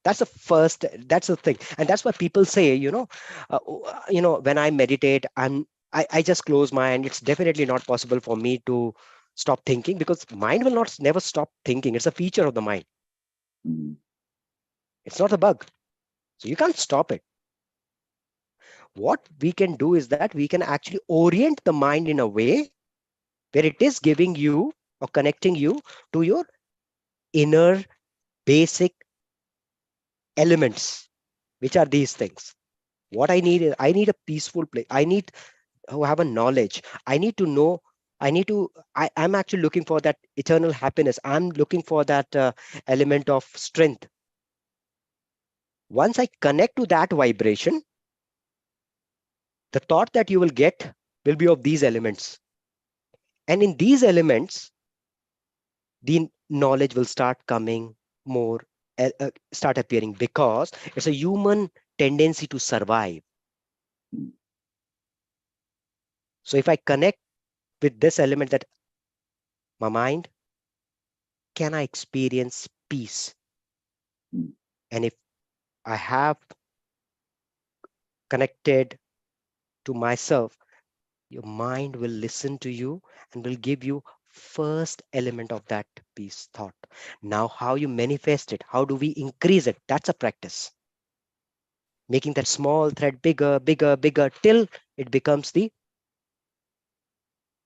That's the first, that's the thing. And that's why people say, when I meditate, I just close my mind. It's definitely not possible for me to stop thinking, because mind will not never stop thinking. It's a feature of the mind. Mm. It's not a bug. So you can't stop it. What we can do is that we can actually orient the mind in a way where it is giving you or connecting you to your inner basic elements, which are these things. What I need is, I need a peaceful place. I need to have a knowledge. I need to know. I'm actually looking for that eternal happiness. I'm looking for that element of strength. Once I connect to that vibration, the thought that you will get will be of these elements. And in these elements, the knowledge will start coming more, start appearing, because it's a human tendency to survive. So if I connect with this element, that my mind, can I experience peace? Mm. And if I have connected to myself, your mind will listen to you and will give you first element of that peace thought. Now, how you manifest it, how do we increase it? That's a practice. Making that small thread bigger, bigger, bigger, till it becomes the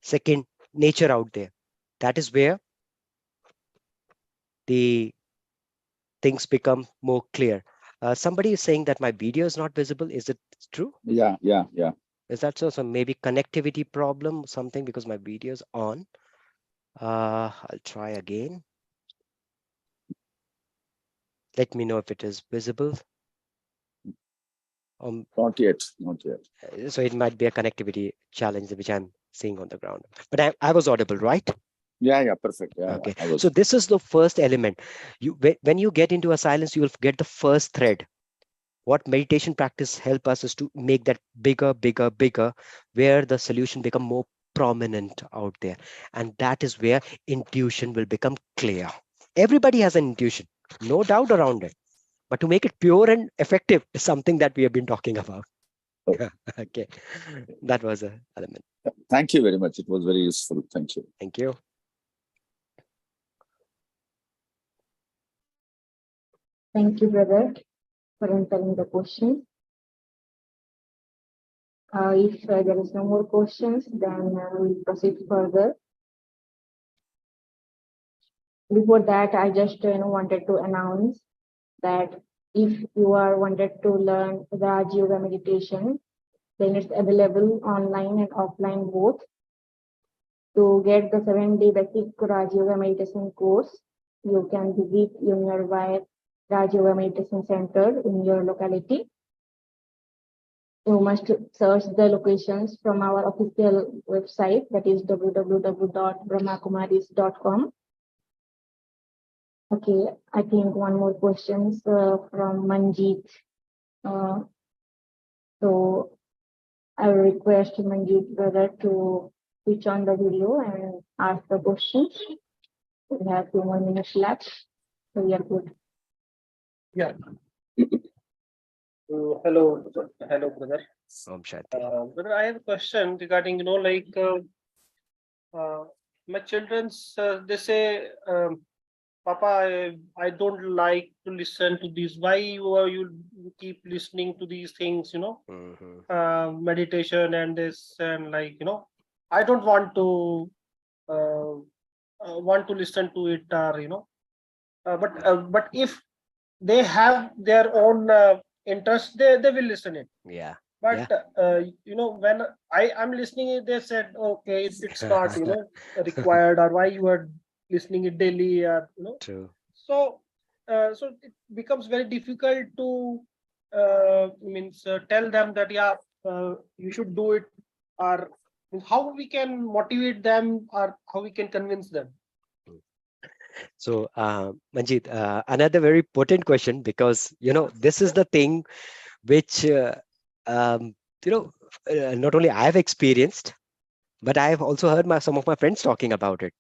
second nature out there. That is where the things become more clear. Somebody is saying that my video is not visible. Is it true? Yeah. Is that so? So maybe connectivity problem, something, because my video is on. I'll try again. Let me know if it is visible. Not yet. So it might be a connectivity challenge which I'm seeing on the ground. But I was audible, right? Yeah, perfect. Yeah, Okay. I was. So this is the first element. When you get into a silence, you will get the first thread. What meditation practice help us is to make that bigger, bigger, bigger, where the solution become more prominent out there. And that is where intuition will become clear. Everybody has an intuition, no doubt around it. But to make it pure and effective is something that we have been talking about. Oh. Okay. That was an element. Thank you very much. It was very useful. Thank you. Thank you. Thank you, brother, for answering the question. If there is no more questions, then we'll proceed further. Before that, I just wanted to announce that if you are wanted to learn Raj Yoga meditation, then it's available online and offline both. To get the 7-day basic Raj Yoga meditation course, you can visit your nearby Raj Yoga meditation center in your locality. You must search the locations from our official website, that is www.brahmakumaris.com. Okay, I think one more question from Manjeet. So I will request Manjeet brother to switch on the video and ask the questions. We have 2 more minutes left, so we are good. Yeah. Hello, brother. Om Shanti. Brother, I have a question regarding, my children's, they say, Papa, I don't like to listen to these. Why you keep listening to these things, meditation and this, and I don't want to listen to it, or but if they have their own interest, they will listen it. Yeah. But when I'm listening, they said, okay, it's not required, or why you are listening it daily, or True. So so it becomes very difficult to tell them that you should do it, or how we can motivate them, or how we can convince them. So, Manjeet, another very potent question, because this is the thing which not only I have experienced, but I have also heard some of my friends talking about it.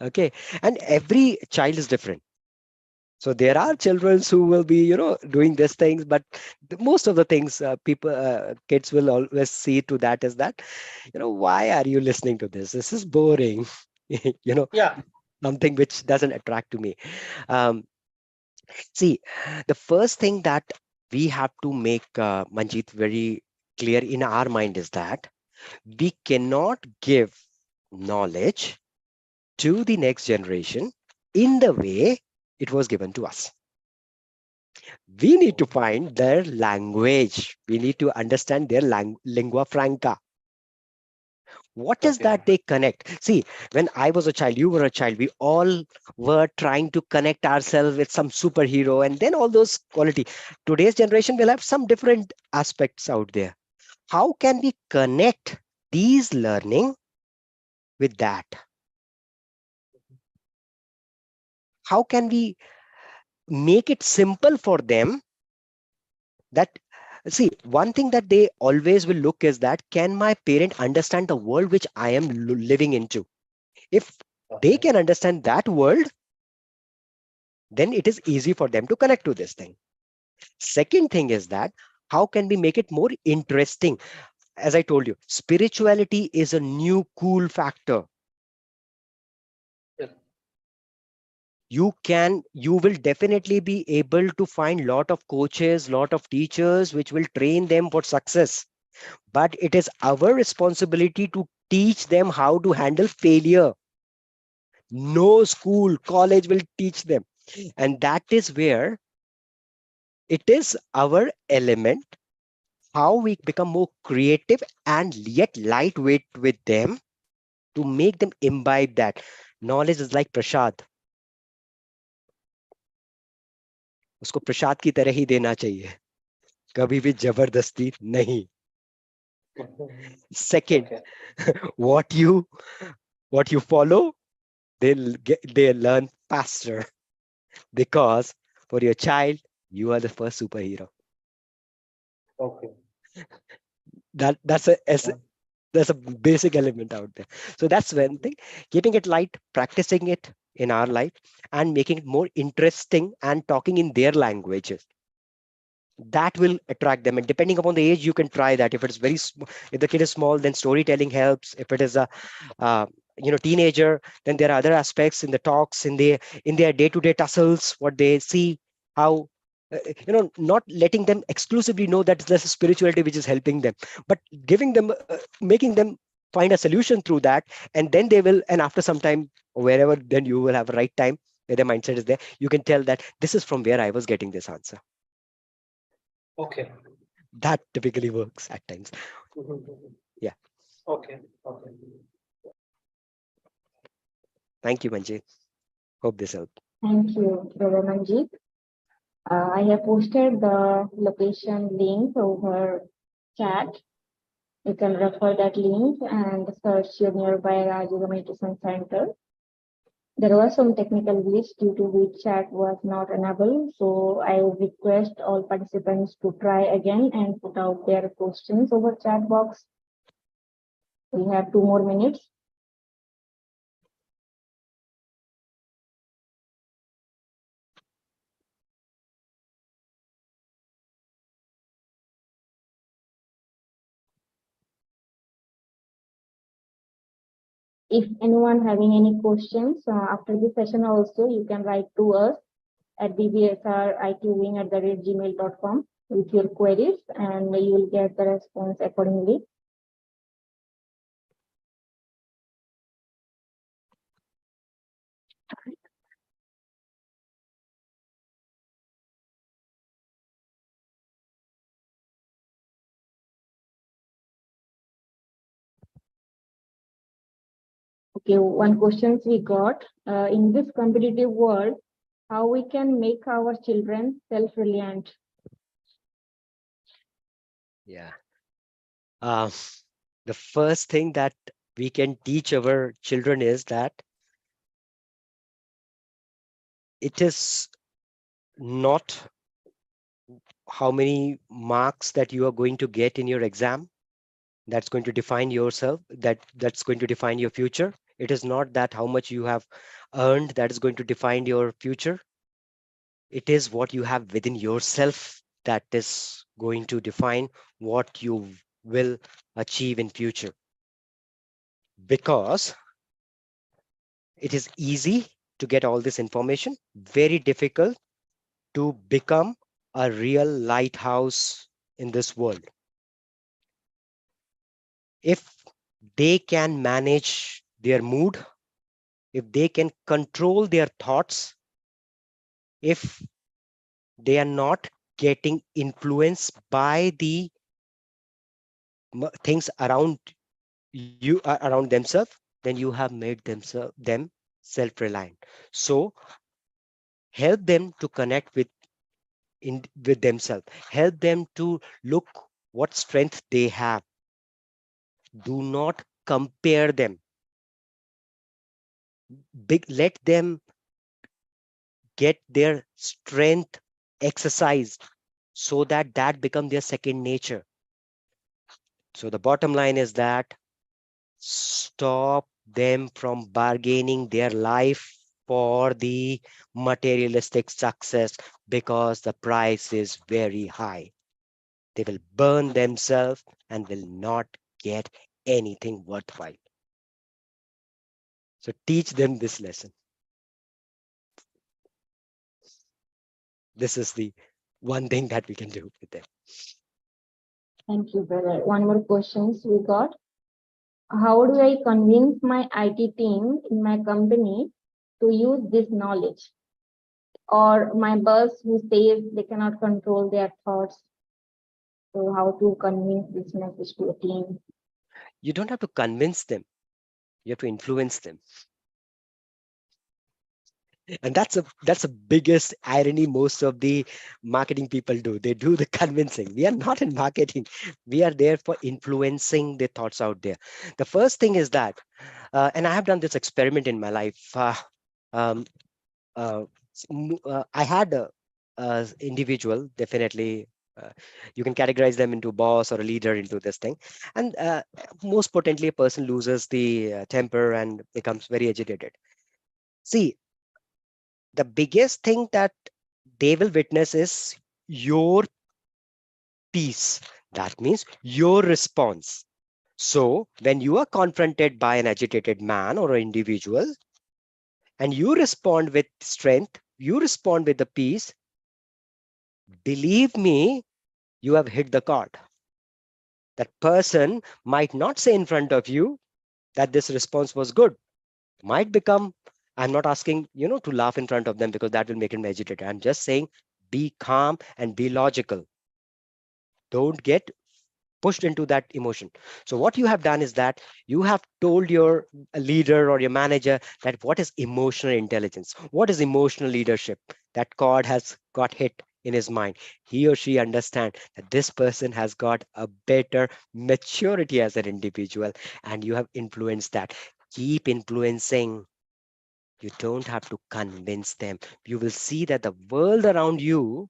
Okay, and every child is different. So there are children who will be, doing these things, but most of the things kids will always see to that is that, why are you listening to this? This is boring, you know, Yeah. something which doesn't attract to me. Um, See, the first thing that we have to make, Manjeet, very clear in our mind is that we cannot give knowledge to the next generation in the way it was given to us. We need to find their language. We need to understand their lingua franca. What is Okay. that they connect? See, when I was a child, you were a child, we all were trying to connect ourselves with some superhero and then all those quality. Today's generation will have some different aspects out there. How can we connect these learning with that? How can we make it simple for them that, see, one thing that they always will look is that, can my parent understand the world which I am living into? If they can understand that world, then it is easy for them to connect to this thing. Second thing is that, how can we make it more interesting? As I told you, spirituality is a new cool factor. Yeah. You will definitely be able to find lot of coaches, lot of teachers which will train them for success, but it is our responsibility to teach them how to handle failure. No school, college will teach them, and that is where it is our element, how we become more creative and yet lightweight with them to make them imbibe that. Knowledge is like prasad. उसको प्रसाद की तरह ही देना चाहिए, कभी भी जबरदस्ती नहीं. Second, Okay. what you follow, they learn faster, because for your child, you are the first superhero. Okay. That's there's a basic element out there. So that's one thing. Keeping it light, practicing it in our life, and making it more interesting and talking in their languages. That will attract them. And depending upon the age, you can try that. If it's if the kid is small, then storytelling helps. If it is a uh, teenager, then there are other aspects in the talks, in their day-to-day tussles, what they see, how not letting them exclusively know that there's a spirituality which is helping them, but giving them, making them find a solution through that, and then they will, and after some time, wherever, then you will have a right time where their mindset is there. You can tell that this is from where I was getting this answer. Okay. That typically works at times. Yeah. Okay. Okay. Thank you, Manjeet. Hope this helped. Thank you, Brother Manjeet. I have posted the location link over chat. You can refer that link and search your nearby Rajiva Meditation Center. There was some technical glitch due to which chat was not enabled. So I request all participants to try again and put out their questions over chat box. We have 2 more minutes. If anyone having any questions after this session also, you can write to us at bbsritwing@gmail.com with your queries, and you will get the response accordingly. Okay, one question we got, in this competitive world, how we can make our children self-reliant? Yeah. The first thing that we can teach our children is that it is not how many marks that you are going to get in your exam that's going to define yourself, that's going to define your future. It is not that how much you have earned that is going to define your future. it is what you have within yourself that is going to define what you will achieve in future. Because it is easy to get all this information, very difficult to become a real lighthouse in this world. If they can manage their mood, if they can control their thoughts, if they are not getting influenced by the things around you, around themselves, then you have made them self-reliant. So help them to connect with themselves, help them to look what strength they have. Do not compare them. Let them get their strength exercised so that that become their second nature. So the bottom line is that stop them from bargaining their life for the materialistic success, because the price is very high. They will burn themselves and will not get anything worthwhile. So teach them this lesson. This is the one thing that we can do with them. Thank you, brother. One more questions we got. How do I convince my IT team in my company to use this knowledge? Or my boss who says they cannot control their thoughts. So how to convince this message to a team? You don't have to convince them. You have to influence them. And that's the biggest irony most of the marketing people do. They do the convincing. We are not in marketing. We are there for influencing the thoughts out there. The first thing is that, and I have done this experiment in my life. I had a individual, definitely. You can categorize them into boss or a leader into this thing. And most potentially, a person loses the temper and becomes very agitated. See, the biggest thing that they will witness is your peace. That means your response. So when you are confronted by an agitated man or an individual and you respond with strength, you respond with the peace, believe me, you have hit the chord. That person might not say in front of you that this response was good. Might become, I'm not asking, to laugh in front of them because that will make him agitated. I'm just saying, be calm and be logical. Don't get pushed into that emotion. So what you have done is that you have told your leader or your manager that what is emotional intelligence, what is emotional leadership. That chord has got hit in his mind. He or she understand that this person has got a better maturity as an individual, and you have influenced that. Keep influencing. You don't have to convince them. You will see that the world around you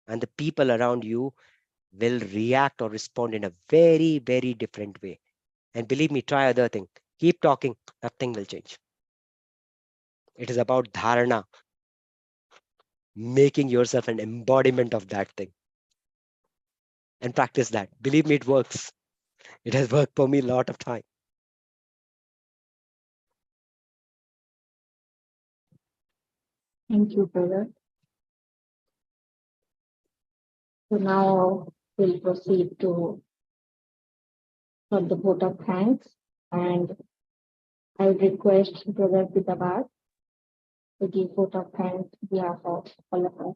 and the people around you will react or respond in a very, very different way. And believe me, try other thing. Keep talking, nothing will change. It is about dharana, making yourself an embodiment of that thing. And practice that. Believe me, it works. It has worked for me a lot of time. Thank you, brother. So now we'll proceed for the vote of thanks, and I would request Brother Pitabat to give vote of thanks on behalf of all of us.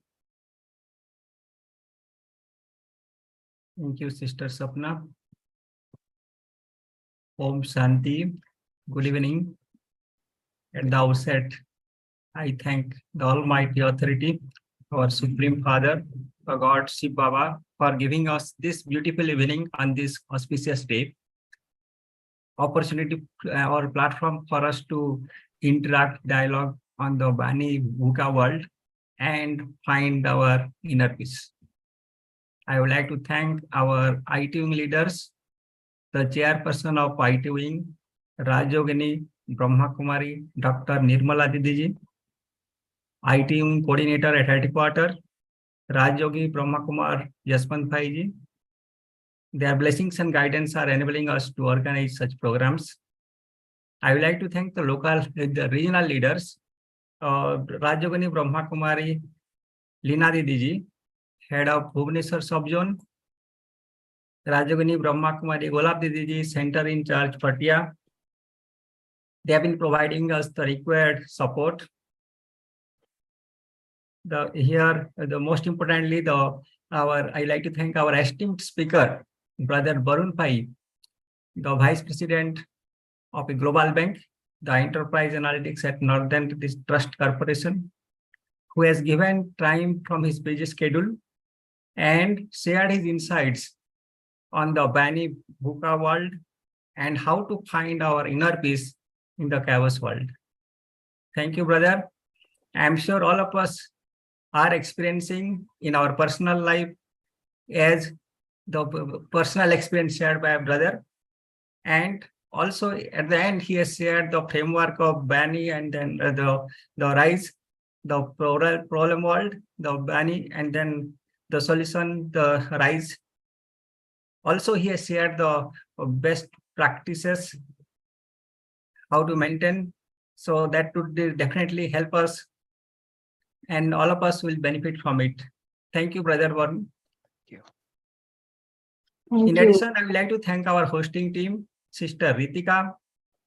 Thank you, Sister Sapna. Om Shanti. Good evening. At the outset, I thank the Almighty Authority, our Supreme Father, our God Shiv Baba, for giving us this beautiful evening on this auspicious day. Opportunity or platform for us to interact, dialogue on the BANI VUCA world and find our inner peace. I would like to thank our IT wing leaders, the chairperson of IT wing, Rajogini, Brahma Kumari, Dr. Nirmala Didiji, I-Team Coordinator at Headquarters, Raj Yogi, Brahma Kumar, Yaswant Bhai ji. Their blessings and guidance are enabling us to organize such programs. I would like to thank the regional leaders, Rajyogini Brahma Kumari, Leena Didi ji, Head of Bhubaneswar Subzone, Rajyogini Brahma Kumari, Golab Didi ji, Center in Charge, Patia. They have been providing us the required support. Most importantly, I like to thank our esteemed speaker, Brother Varun Bhai, the Vice President of a global bank, the Enterprise Analytics at Northern Trust Corporation, who has given time from his busy schedule and shared his insights on the BANI VUCA world and how to find our inner peace in the chaos world. Thank you, brother. I'm sure all of us are experiencing in our personal life as the personal experience shared by a brother. And also at the end, he has shared the framework of BANI and then the rise, the problem world, the BANI, and then the solution, the rise. Also, he has shared the best practices, how to maintain. So that would definitely help us and all of us will benefit from it. Thank you, Brother Varun. In addition, I would like to thank our hosting team, Sister Ritika,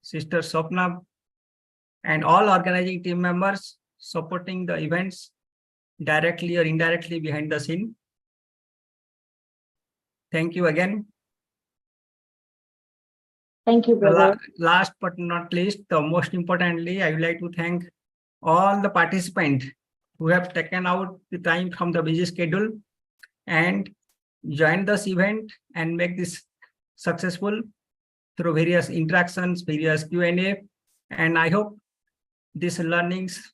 Sister Swapna, and all organizing team members supporting the events directly or indirectly behind the scene. Thank you again. Thank you, brother. Last but not least, the most importantly, I would like to thank all the participants who have taken out the time from the busy schedule and joined this event and make this successful through various interactions, various Q&A. And I hope these learnings,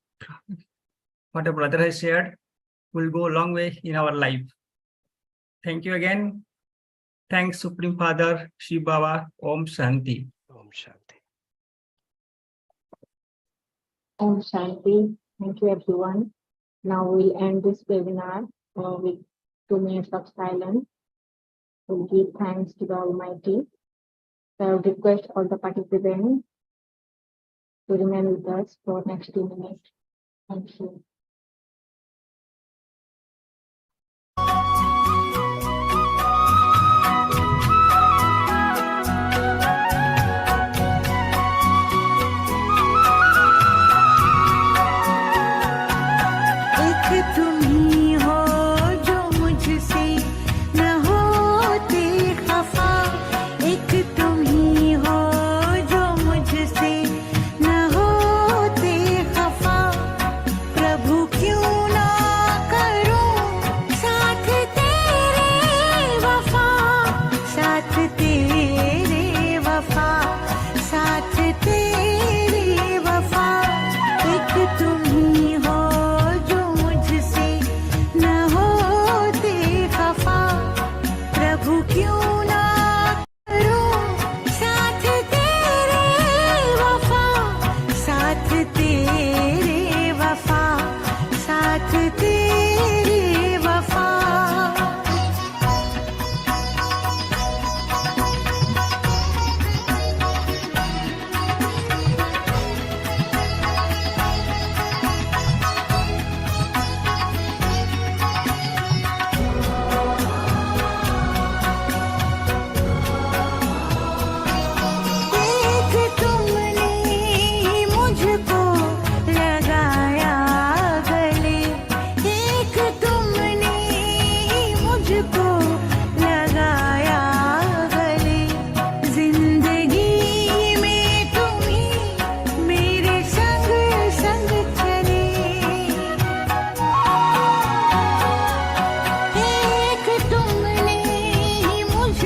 what the brother has shared, will go a long way in our life. Thank you again. Thanks, Supreme Father, Shiv Baba, Om Shanti. Om Shanti. Om Shanti. Thank you, everyone. Now we'll end this webinar with 2 minutes of silence. We'll give thanks to the Almighty. So I would request all the participants to remain with us for next 2 minutes. Thank you.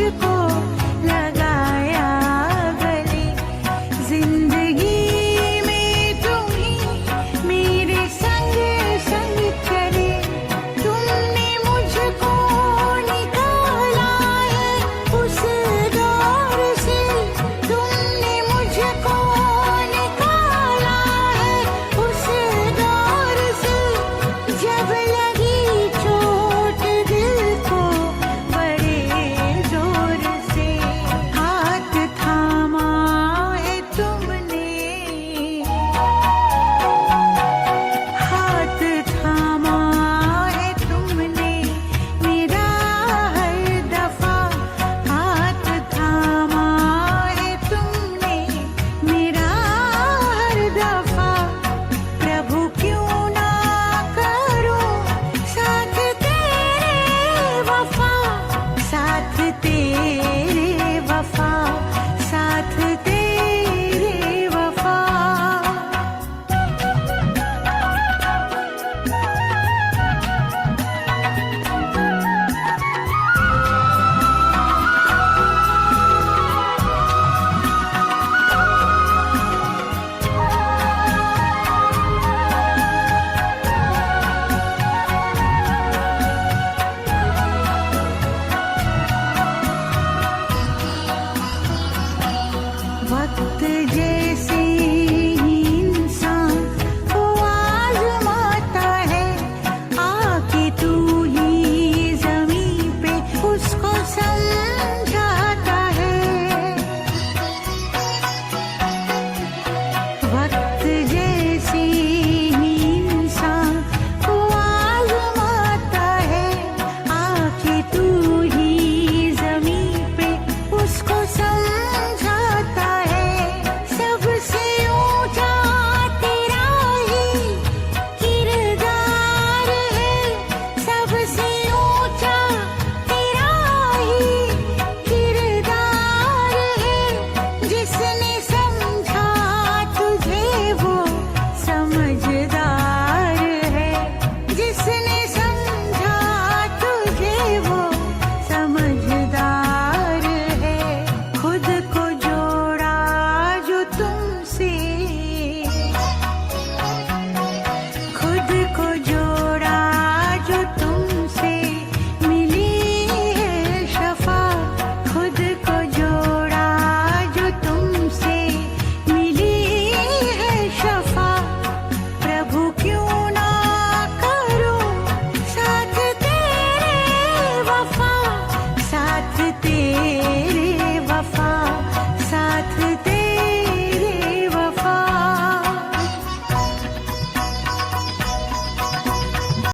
मुझको